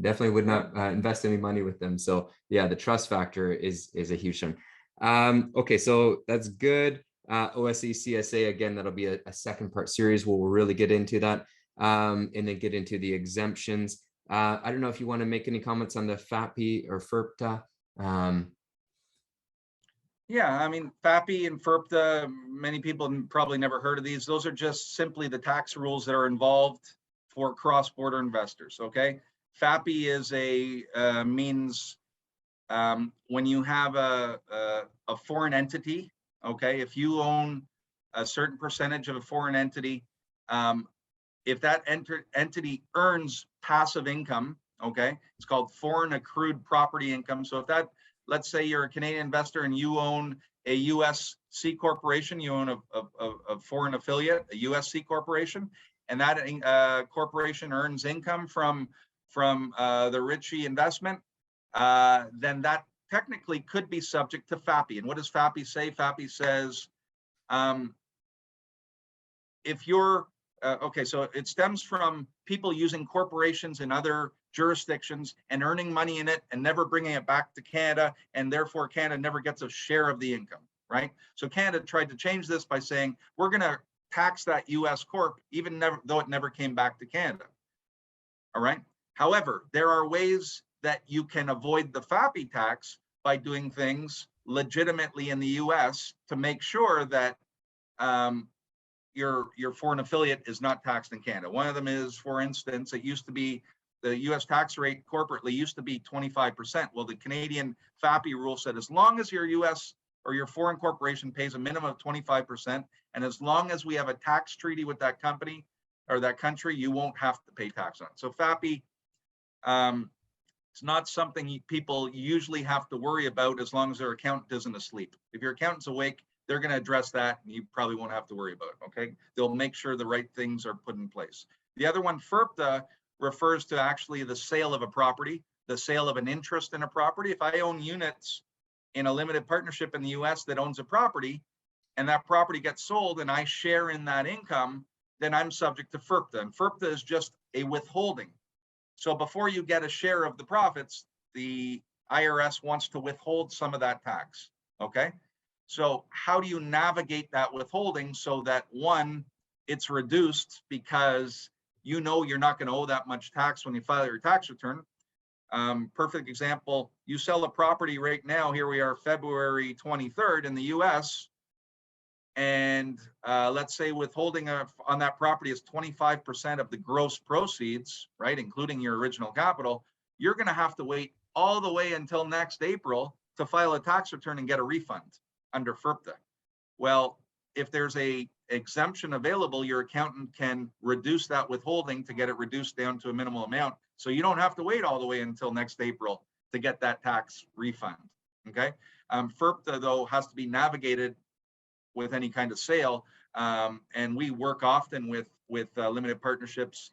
definitely would not invest any money with them. So yeah, the trust factor is a huge one. Okay, so that's good. OSE, CSA, again, that'll be a second part series where we'll really get into that, and then get into the exemptions. I don't know if you want to make any comments on the FAPI or FERPTA. Yeah, I mean, FAPI and FERPTA, many people probably never heard of these. Those are just simply the tax rules that are involved for cross-border investors, okay? FAPI is means when you have a foreign entity, okay? If you own a certain percentage of a foreign entity, if that entity earns passive income, okay, it's called foreign accrued property income. So if that, let's say you're a Canadian investor and you own a U.S. C corporation, you own a foreign affiliate, a U.S. C corporation, and that corporation earns income from the Ritchie investment, then that technically could be subject to FAPI. And what does FAPI say? FAPI says, if you're okay, so it stems from people using corporations in other jurisdictions and earning money in it and never bringing it back to Canada, and therefore Canada never gets a share of the income, right? So Canada tried to change this by saying, we're going to tax that US corp, even though it never came back to Canada, all right? However, there are ways that you can avoid the FAPI tax by doing things legitimately in the US to make sure that your foreign affiliate is not taxed in Canada. One of them is, for instance, it used to be the US tax rate corporately used to be 25%. Well, the Canadian FAPI rule said as long as your US or your foreign corporation pays a minimum of 25%, and as long as we have a tax treaty with that company or that country, you won't have to pay tax on it. So FAPI, it's not something people usually have to worry about as long as their accountant isn't asleep. If your accountant's awake, they're going to address that and you probably won't have to worry about it, okay? They'll make sure the right things are put in place. The other one, FIRPTA, refers to actually the sale of a property, the sale of an interest in a property. If I own units in a limited partnership in the US that owns a property and that property gets sold and I share in that income, then I'm subject to FIRPTA. And FIRPTA is just a withholding. So before you get a share of the profits, the IRS wants to withhold some of that tax, okay? So how do you navigate that withholding so that, one, it's reduced because you know you're not going to owe that much tax when you file your tax return. Perfect example, you sell a property right now, here we are February 23rd in the US, and let's say withholding on that property is 25% of the gross proceeds, right, including your original capital. You're going to have to wait all the way until next April to file a tax return and get a refund under FIRPTA. Well, if there's a exemption available, your accountant can reduce that withholding to get it reduced down to a minimal amount. So you don't have to wait all the way until next April to get that tax refund, okay? FIRPTA, though, has to be navigated with any kind of sale. And we work often with limited partnerships,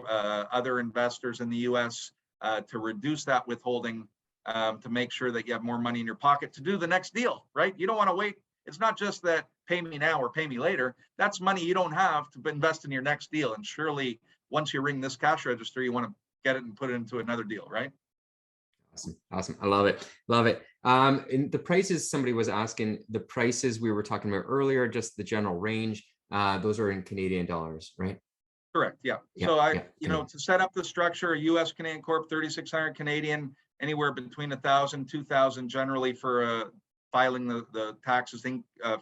other investors in the US to reduce that withholding, to make sure that you have more money in your pocket to do the next deal, right? You don't want to wait. It's not just that pay me now or pay me later. That's money you don't have to invest in your next deal. And surely once you ring this cash register, you want to get it and put it into another deal, right? Awesome. I love it. Love it. And the prices, somebody was asking, the prices we were talking about earlier, just the general range, those are in Canadian dollars, right? Correct. Yeah. So to set up the structure, a US Canadian Corp, 3,600 Canadian, anywhere between 1,000, 2,000 generally for filing the taxes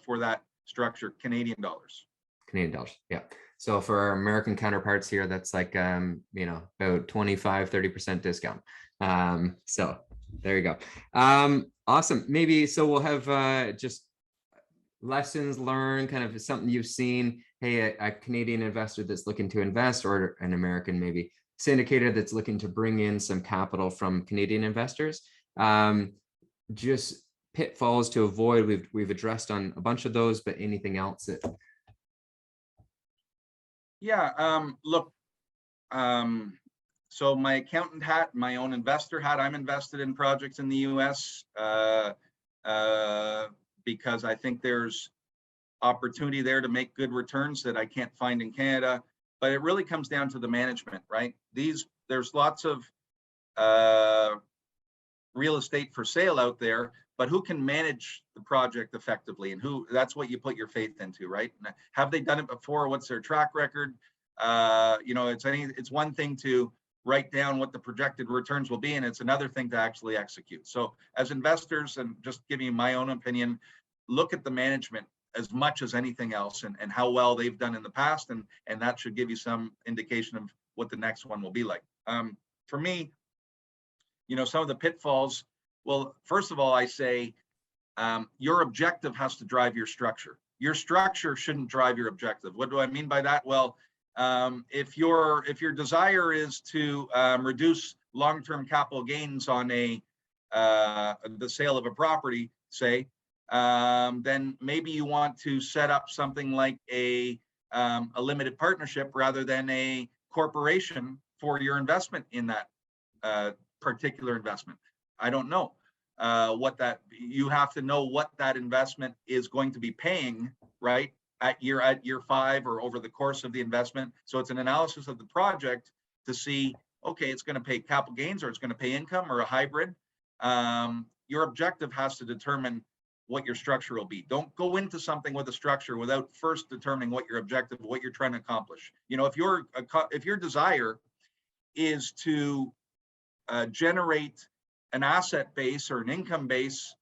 for that structure, Canadian dollars. Canadian dollars. Yeah. So for our American counterparts here, that's like, about 25, 30% discount. So there you go. Awesome. Maybe, so we'll have just lessons learned, kind of something you've seen. Hey, a Canadian investor that's looking to invest, or an American maybe syndicator that's looking to bring in some capital from Canadian investors. Just pitfalls to avoid. We've addressed on a bunch of those, but anything else that? Yeah. Look. So my accountant hat, my own investor hat, I'm invested in projects in the US because I think there's opportunity there to make good returns that I can't find in Canada. But it really comes down to the management, right? There's lots of real estate for sale out there, but who can manage the project effectively, and that's what you put your faith into, right? Have they done it before? What's their track record? It's one thing to write down what the projected returns will be, and it's another thing to actually execute. So as investors, and just giving you my own opinion, look at the management as much as anything else, and how well they've done in the past, and that should give you some indication of what the next one will be like. For me, some of the pitfalls, well, first of all, I say your objective has to drive your structure. Your structure shouldn't drive your objective. What do I mean by that? Well, if your desire is to reduce long-term capital gains on the sale of a property, say, then maybe you want to set up something like a limited partnership rather than a corporation for your investment in that particular investment. I don't know you have to know what that investment is going to be paying, right? At year 5 or over the course of the investment. So it's an analysis of the project to see, okay, it's going to pay capital gains, or it's going to pay income, or a hybrid. Your objective has to determine what your structure will be. Don't go into something with a structure without first determining what your objective, what you're trying to accomplish. If your desire is to generate an asset base or an income base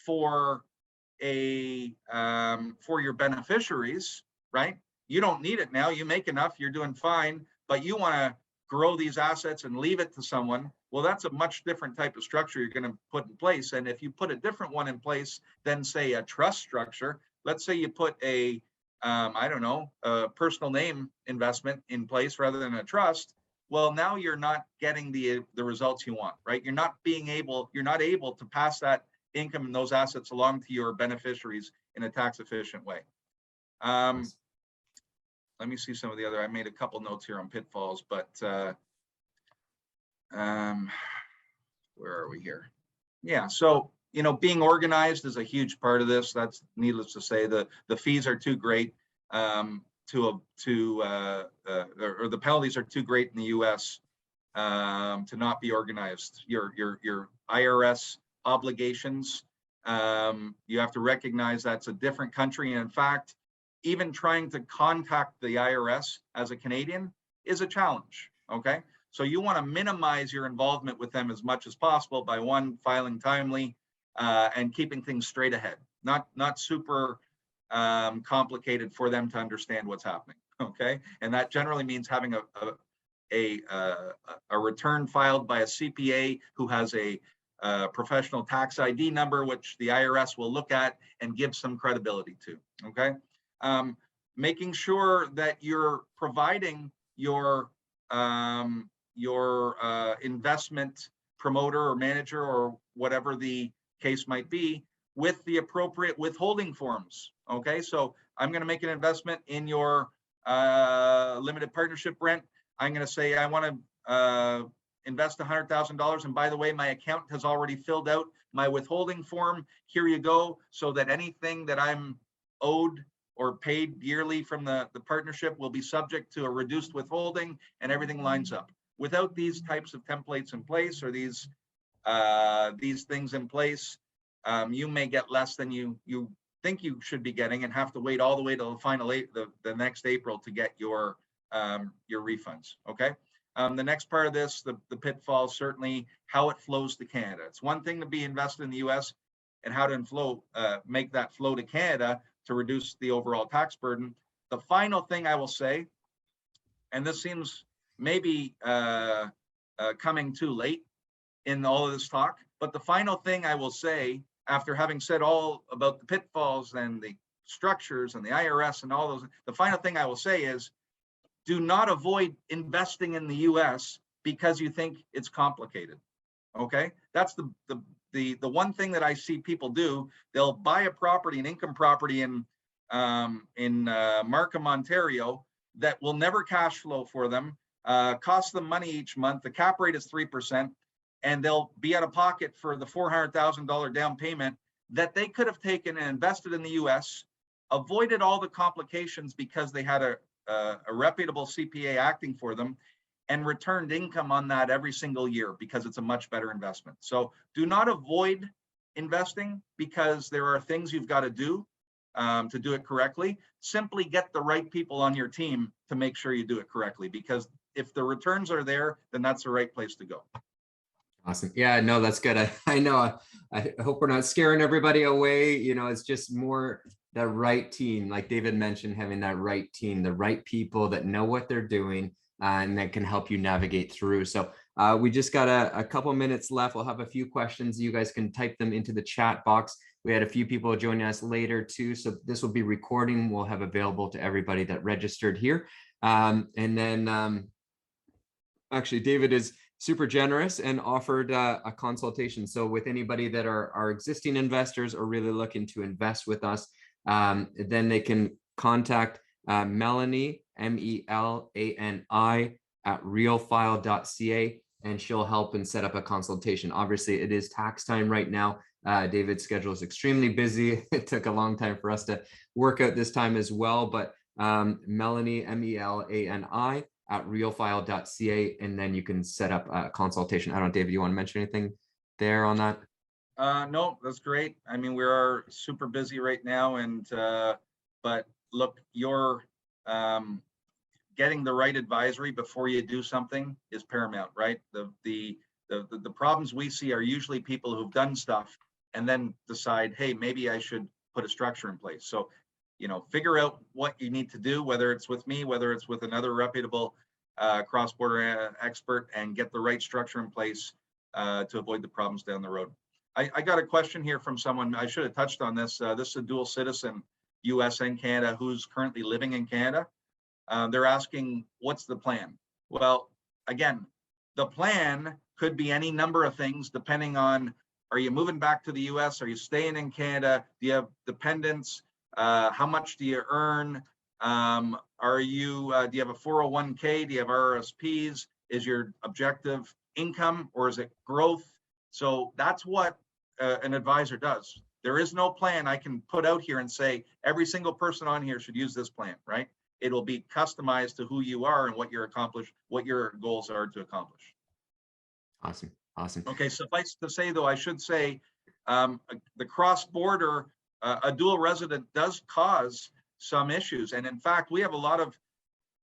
for your beneficiaries, right? You don't need it now. You make enough. You're doing fine, but you want to grow these assets and leave it to someone, well, that's a much different type of structure you're going to put in place. And if you put a different one in place than, say, a trust structure, let's say you put a, I don't know, a personal name investment in place rather than a trust, well, now you're not getting the results you want, right? You're not able to pass that income and those assets along to your beneficiaries in a tax efficient way. Let me see some of the other, I made a couple notes here on pitfalls, but where are we here? Yeah, so, you know, being organized is a huge part of this. That's needless to say. The fees are too great or the penalties are too great in the US to not be organized. Your IRS obligations, you have to recognize that's a different country. And in fact, even trying to contact the IRS as a Canadian is a challenge, okay? So you want to minimize your involvement with them as much as possible by one, filing timely and keeping things straight ahead, not super complicated for them to understand what's happening, okay? And that generally means having a return filed by a CPA who has a professional tax ID number, which the IRS will look at and give some credibility to, okay? Making sure that you're providing your investment promoter or manager or whatever the case might be with the appropriate withholding forms. Okay, so I'm going to make an investment in your limited partnership, Brent. I'm going to say I want to invest $100,000, and by the way, my account has already filled out my withholding form. Here you go, so that anything that I'm owed or paid yearly from the partnership will be subject to a reduced withholding, and everything lines up. Without these types of templates in place or these things in place, you may get less than you think you should be getting and have to wait all the way till the final the next April to get your refunds. Okay. The next part of this, the pitfall, certainly how it flows to Canada. It's one thing to be invested in the US and how to make that flow to Canada to reduce the overall tax burden. The final thing I will say, and this seems maybe coming too late in all of this talk, but the final thing I will say, after having said all about the pitfalls and the structures and the IRS and all those, the final thing I will say is, do not avoid investing in the US because you think it's complicated. Okay, that's the one thing that I see people do. They'll buy a property, an income property in Markham, Ontario, that will never cash flow for them, cost them money each month. The cap rate is 3%, and they'll be out of pocket for the $400,000 down payment that they could have taken and invested in the US, avoided all the complications because they had a reputable CPA acting for them, and returned income on that every single year because it's a much better investment. So do not avoid investing because there are things you've got to do it correctly. Simply get the right people on your team to make sure you do it correctly, because if the returns are there, then that's the right place to go. Awesome. Yeah, no, that's good. I know. I hope we're not scaring everybody away. You know, it's just more the right team, like David mentioned, having that right team, the right people that know what they're doing and that can help you navigate through. So we just got a couple minutes left. We'll have a few questions. You guys can type them into the chat box. We had a few people joining us later too. So this will be recording. We'll have available to everybody that registered here. And then actually, David is super generous and offered a consultation. So with anybody that are existing investors or really looking to invest with us, then they can contact Melanie, MELANI at realfile.ca, and she'll help and set up a consultation. Obviously, it is tax time right now. David's schedule is extremely busy. It took a long time for us to work out this time as well, but Melanie, MELANI at realfile.ca, and then you can set up a consultation. I don't know, David, you want to mention anything there on that? No, that's great. I mean, we are super busy right now, and but look, you're getting the right advisory before you do something is paramount, right? The problems we see are usually people who've done stuff and then decide, hey, maybe I should put a structure in place. So, you know, figure out what you need to do, whether it's with me, whether it's with another reputable cross-border expert and get the right structure in place to avoid the problems down the road. I got a question here from someone. I should have touched on this. This is a dual citizen, US and Canada, who's currently living in Canada. They're asking, what's the plan? Well, again, the plan could be any number of things depending on, are you moving back to the US? Are you staying in Canada? Do you have dependents? How much do you earn? Do you have a 401k? Do you have RRSPs? Is your objective income or is it growth? So that's what an advisor does. There is no plan I can put out here and say every single person on here should use this plan, right? It'll be customized to who you are and what your goals are to accomplish. Awesome. Awesome. Okay, suffice to say, though, I should say the cross-border, a dual resident does cause some issues. And in fact, we have a lot of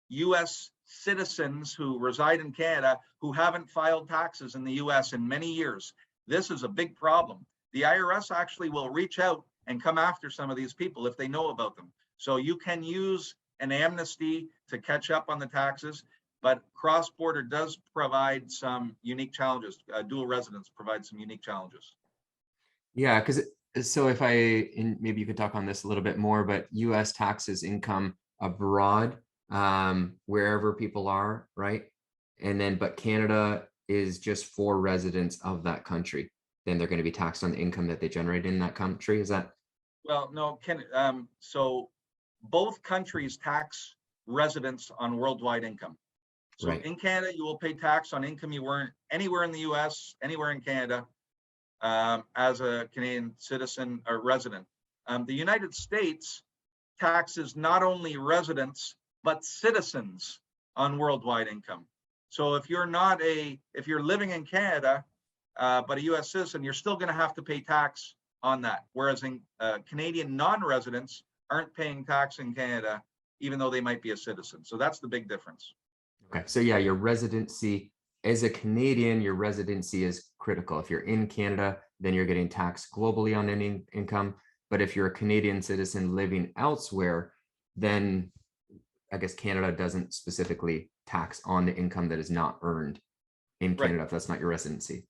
US citizens who reside in Canada who haven't filed taxes in the US in many years. This is a big problem. The IRS actually will reach out and come after some of these people if they know about them. So you can use an amnesty to catch up on the taxes, but cross-border does provide some unique challenges. Dual residence provides some unique challenges. Yeah, because so if maybe you could talk on this a little bit more, but US taxes income abroad, wherever people are, right? And then, but Canada is just for residents of that country. Then they're going to be taxed on the income that they generate in that country. Is that? Well, no, so both countries tax residents on worldwide income. So Right. In Canada, you will pay tax on income you earn anywhere in the US, anywhere in Canada, as a Canadian citizen or resident. The United States taxes not only residents, but citizens on worldwide income. So if you're living in Canada, but a US citizen, you're still going to have to pay tax on that. Whereas in Canadian non-residents aren't paying tax in Canada, even though they might be a citizen. So that's the big difference. Okay. So yeah, your residency as a Canadian, your residency is critical. If you're in Canada, then you're getting taxed globally on any income. But if you're a Canadian citizen living elsewhere, then I guess Canada doesn't specifically tax on the income that is not earned in Canada, if that's not your residency.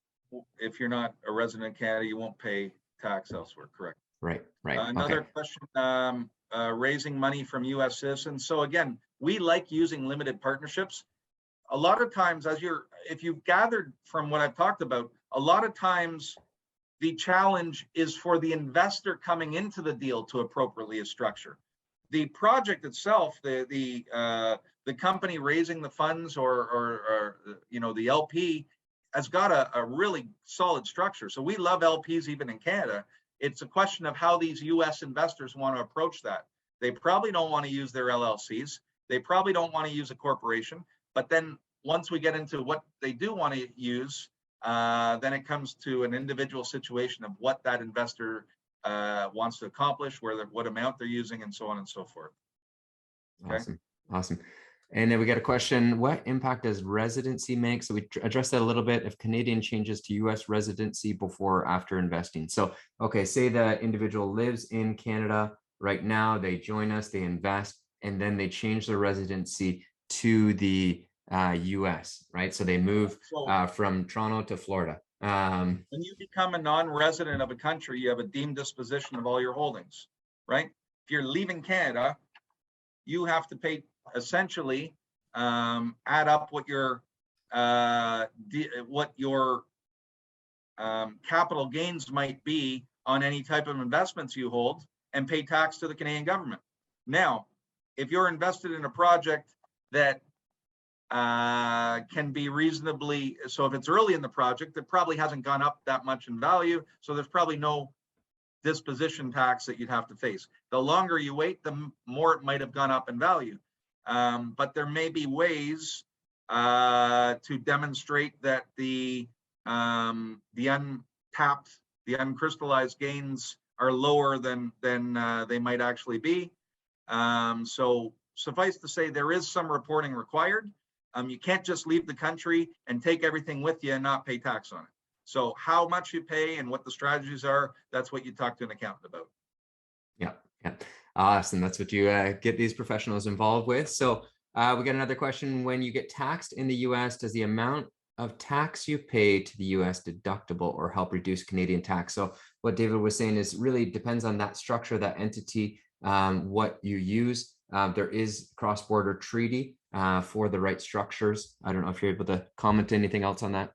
If you're not a resident in Canada, you won't pay tax elsewhere, correct? Right. Another question, raising money from US citizens. So again, we like using limited partnerships. A lot of times, if you've gathered from what I've talked about, a lot of times the challenge is for the investor coming into the deal to appropriately structure. The project itself, the company raising the funds or the LP has got a really solid structure. So we love LPs even in Canada. It's a question of how these US investors want to approach that. They probably don't want to use their LLCs. They probably don't want to use a corporation. But then once we get into what they do want to use, then it comes to an individual situation of what that investor wants to accomplish, what amount they're using, and so on and so forth. Okay? Awesome. And then we got a question, what impact does residency make? So we addressed that a little bit, if Canadian changes to US residency before or after investing. So, okay, say the individual lives in Canada right now, they join us, they invest, and then they change their residency to the US, right? So they move from Toronto to Florida. When you become a non-resident of a country, you have a deemed disposition of all your holdings, right? If you're leaving Canada, you have to pay essentially add up what your capital gains might be on any type of investments you hold and pay tax to the Canadian government. Now, if you're invested in a project that can be reasonably, so if it's early in the project, it probably hasn't gone up that much in value, so there's probably no disposition tax that you'd have to face. The longer you wait, the more it might have gone up in value. But there may be ways to demonstrate that the untapped, the uncrystallized gains are lower than they might actually be. So suffice to say, there is some reporting required. You can't just leave the country and take everything with you and not pay tax on it. So how much you pay and what the strategies are, that's what you talk to an accountant about. Yeah. Awesome. That's what you get these professionals involved with. So We got another question. When you get taxed in the US, does the amount of tax you pay to the US deductible or help reduce Canadian tax? So what David was saying is really depends on that structure, that entity, what you use. There is cross-border treaty for the right structures. I don't know if you're able to comment anything else on that.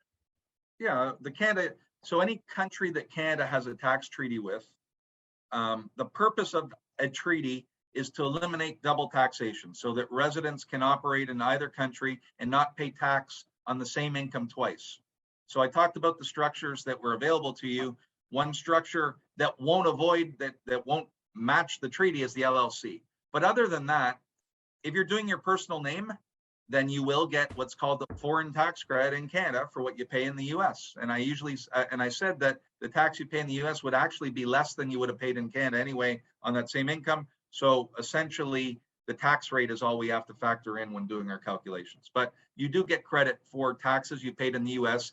Yeah, so any country that Canada has a tax treaty with, the purpose of a treaty is to eliminate double taxation so that residents can operate in either country and not pay tax on the same income twice. So I talked about the structures that were available to you. One structure that won't match the treaty is the LLC. But other than that, if you're doing your personal name, then you will get what's called the foreign tax credit in Canada for what you pay in the US. And I said that the tax you pay in the US would actually be less than you would have paid in Canada anyway on that same income. So essentially, the tax rate is all we have to factor in when doing our calculations. But you do get credit for taxes you paid in the US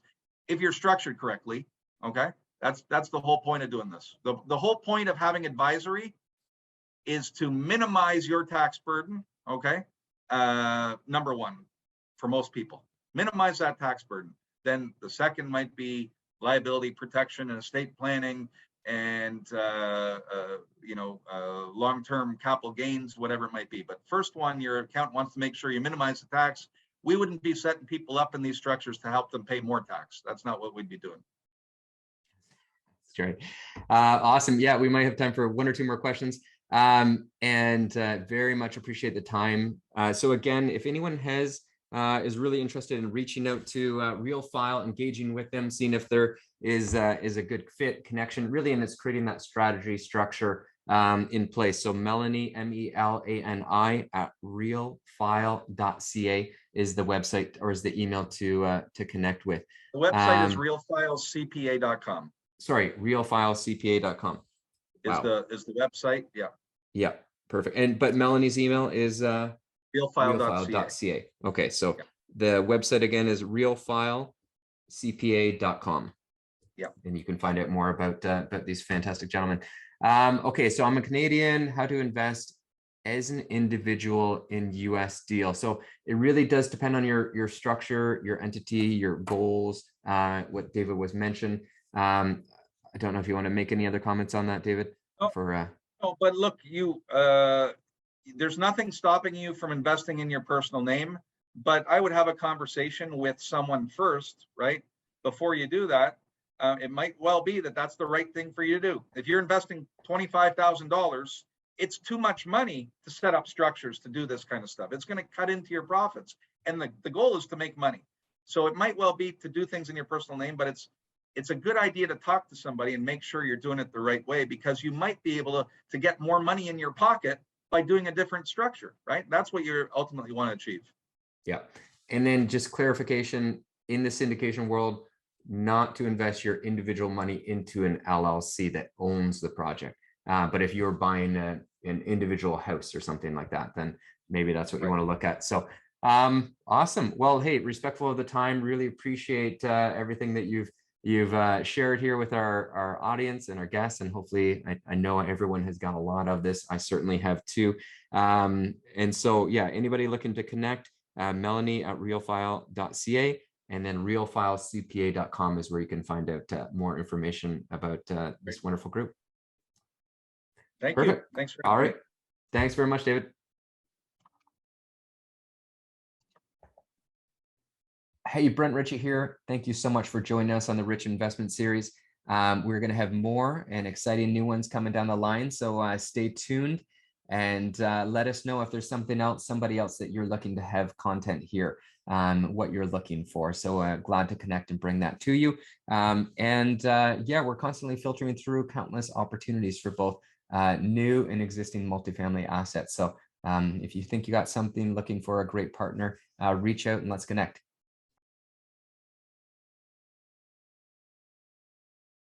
if you're structured correctly. Okay, that's the whole point of doing this. The whole point of having advisory is to minimize your tax burden. Okay, number one, for most people, minimize that tax burden. Then the second might be liability protection and estate planning, and long-term capital gains, whatever it might be. But first one, your accountant wants to make sure you minimize the tax. We wouldn't be setting people up in these structures to help them pay more tax. That's not what we'd be doing. That's great. Awesome. Yeah, we might have time for one or two more questions. Very much appreciate the time. So again, if anyone is really interested in reaching out to RealFile, engaging with them, seeing if there is a good fit connection, really, and it's creating that strategy structure in place. So Melanie, MELANI at realfile.ca is the website or is the email to connect with. The website is realfilescpa.com. Sorry, realfilescpa.com. Wow. Is the website? Yeah. Yeah, perfect. But Melanie's email is realfile.ca. Okay, so yeah. The website again is realfilescpa.com. Yeah. And you can find out more about these fantastic gentlemen. Okay, so I'm a Canadian. How to invest as an individual in US deal. So it really does depend on your structure, your entity, your goals, what David was mentioned. I don't know if you want to make any other comments on that, David. No, but look, there's nothing stopping you from investing in your personal name, but I would have a conversation with someone first, right? Before you do that, it might well be that that's the right thing for you to do. If you're investing $25,000, it's too much money to set up structures to do this kind of stuff. It's going to cut into your profits. And the goal is to make money. So it might well be to do things in your personal name, but it's a good idea to talk to somebody and make sure you're doing it the right way, because you might be able to get more money in your pocket by doing a different structure, right? That's what you ultimately want to achieve. Yeah. And then just clarification, in the syndication world, not to invest your individual money into an LLC that owns the project. But if you're buying an individual house or something like that, then maybe that's what you want to look at. So awesome. Well, hey, respectful of the time, really appreciate everything that you've shared here with our audience and our guests, and hopefully I know everyone has got a lot of this. I certainly have too. And so yeah, anybody looking to connect, Melanie at realfile.ca, and then realfilescpa.com is where you can find out more information about this wonderful group. Thank Perfect. you. Thanks for all right. Thanks very much, David. Hey, Brent Ritchie here. Thank you so much for joining us on the Rich Investment Series. We're going to have more and exciting new ones coming down the line. So stay tuned and let us know if there's something else, somebody else that you're looking to have content here, what you're looking for. So glad to connect and bring that to you. Yeah, we're constantly filtering through countless opportunities for both new and existing multifamily assets. So if you think you got something, looking for a great partner, reach out and let's connect.